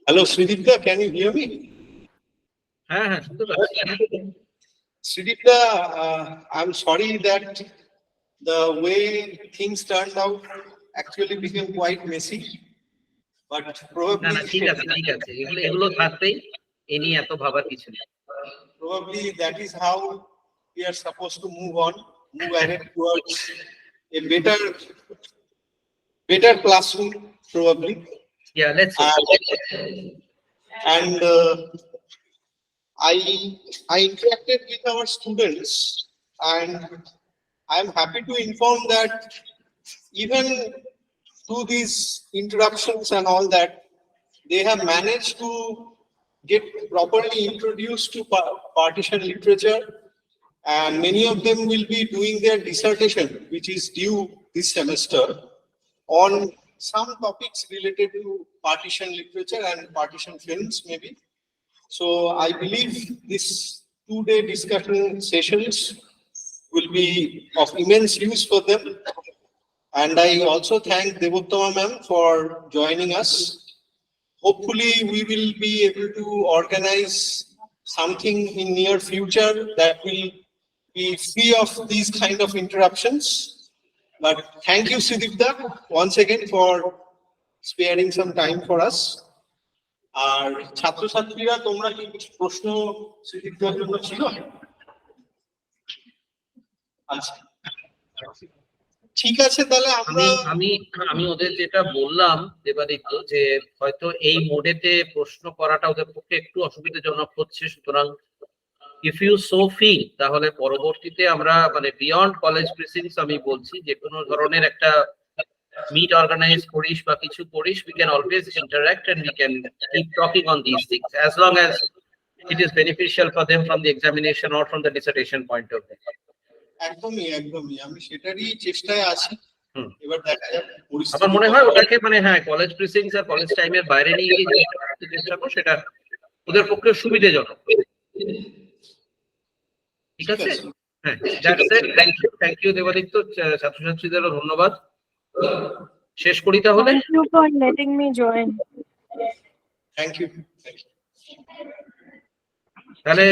Hello, Srideep, can you hear me? হ্যাঁ হ্যাঁ, শুনতে পাচ্ছি। Srideep, I'm sorry that the way things turned out actually became quite messy, but না probably না, ঠিক আছে ঠিক আছে, এগুলো এগুলো থাকবেই, এ নিয়ে এত ভাবার কিছু নেই। probably that is how we are supposed to move ahead towards a better classroom, probably. Yeah, let's And I interacted with our students, and I'm happy to inform that even through these interruptions and all that, they have managed to get properly introduced to partition literature, and many of them will be doing their dissertation, which is due this semester, on some topics related to partition literature and partition films maybe. So I believe this 2-day discussion sessions will be of immense use for them. And I also thank Devottama ma'am for joining us. Hopefully we will be able to organize something in near future that will be free of these kind of interruptions. But thank you, Srideep da, once again for sparing some time for us. আর ছাত্রছাত্রীরা তোমরা কি কিছু প্রশ্ন Srideep দার জন্য ছিল? আচ্ছা, ঠিক আছে, তাহলে আমরা আমি ওদের যেটা বললাম দেবাদিত্য, যে হয়তো এই মোডেতে প্রশ্ন করাটা ওদের পক্ষে একটু অসুবিধাজনক হচ্ছে, সুতরাং ইফ ইউ সো ফিল, তাহলে পরবর্তীতে আমরা মানে বিয়ন্ড কলেজ প্রিসিংস আমি বলছি যে কোনো ধরনের একটা মিট অর্গানাইজ করিস বা কিছু করিস, we can always interact and we can keep talking on these things as long as it is beneficial for them from the examination or from the dissertation point of view. একদমই আমি সেটারই চেষ্টায় আছি। এবার দেখা যাক পরিস্থিতি। আমার মনে হয় ওটাকে মানে হ্যাঁ কলেজ প্রিসিংস আর কলেজ টাইমের বাইরে নিয়ে গিয়ে চেষ্টা করো, সেটা ওদের পক্ষে সুবিধাজনক। ঠিক আছে, হ্যাঁ, that's it. Thank you Debaditya, ছাত্রছাত্রীদেরও ধন্যবাদ। শেষ করি তাহলে। Thank you for letting me join. Thank you. তাহলে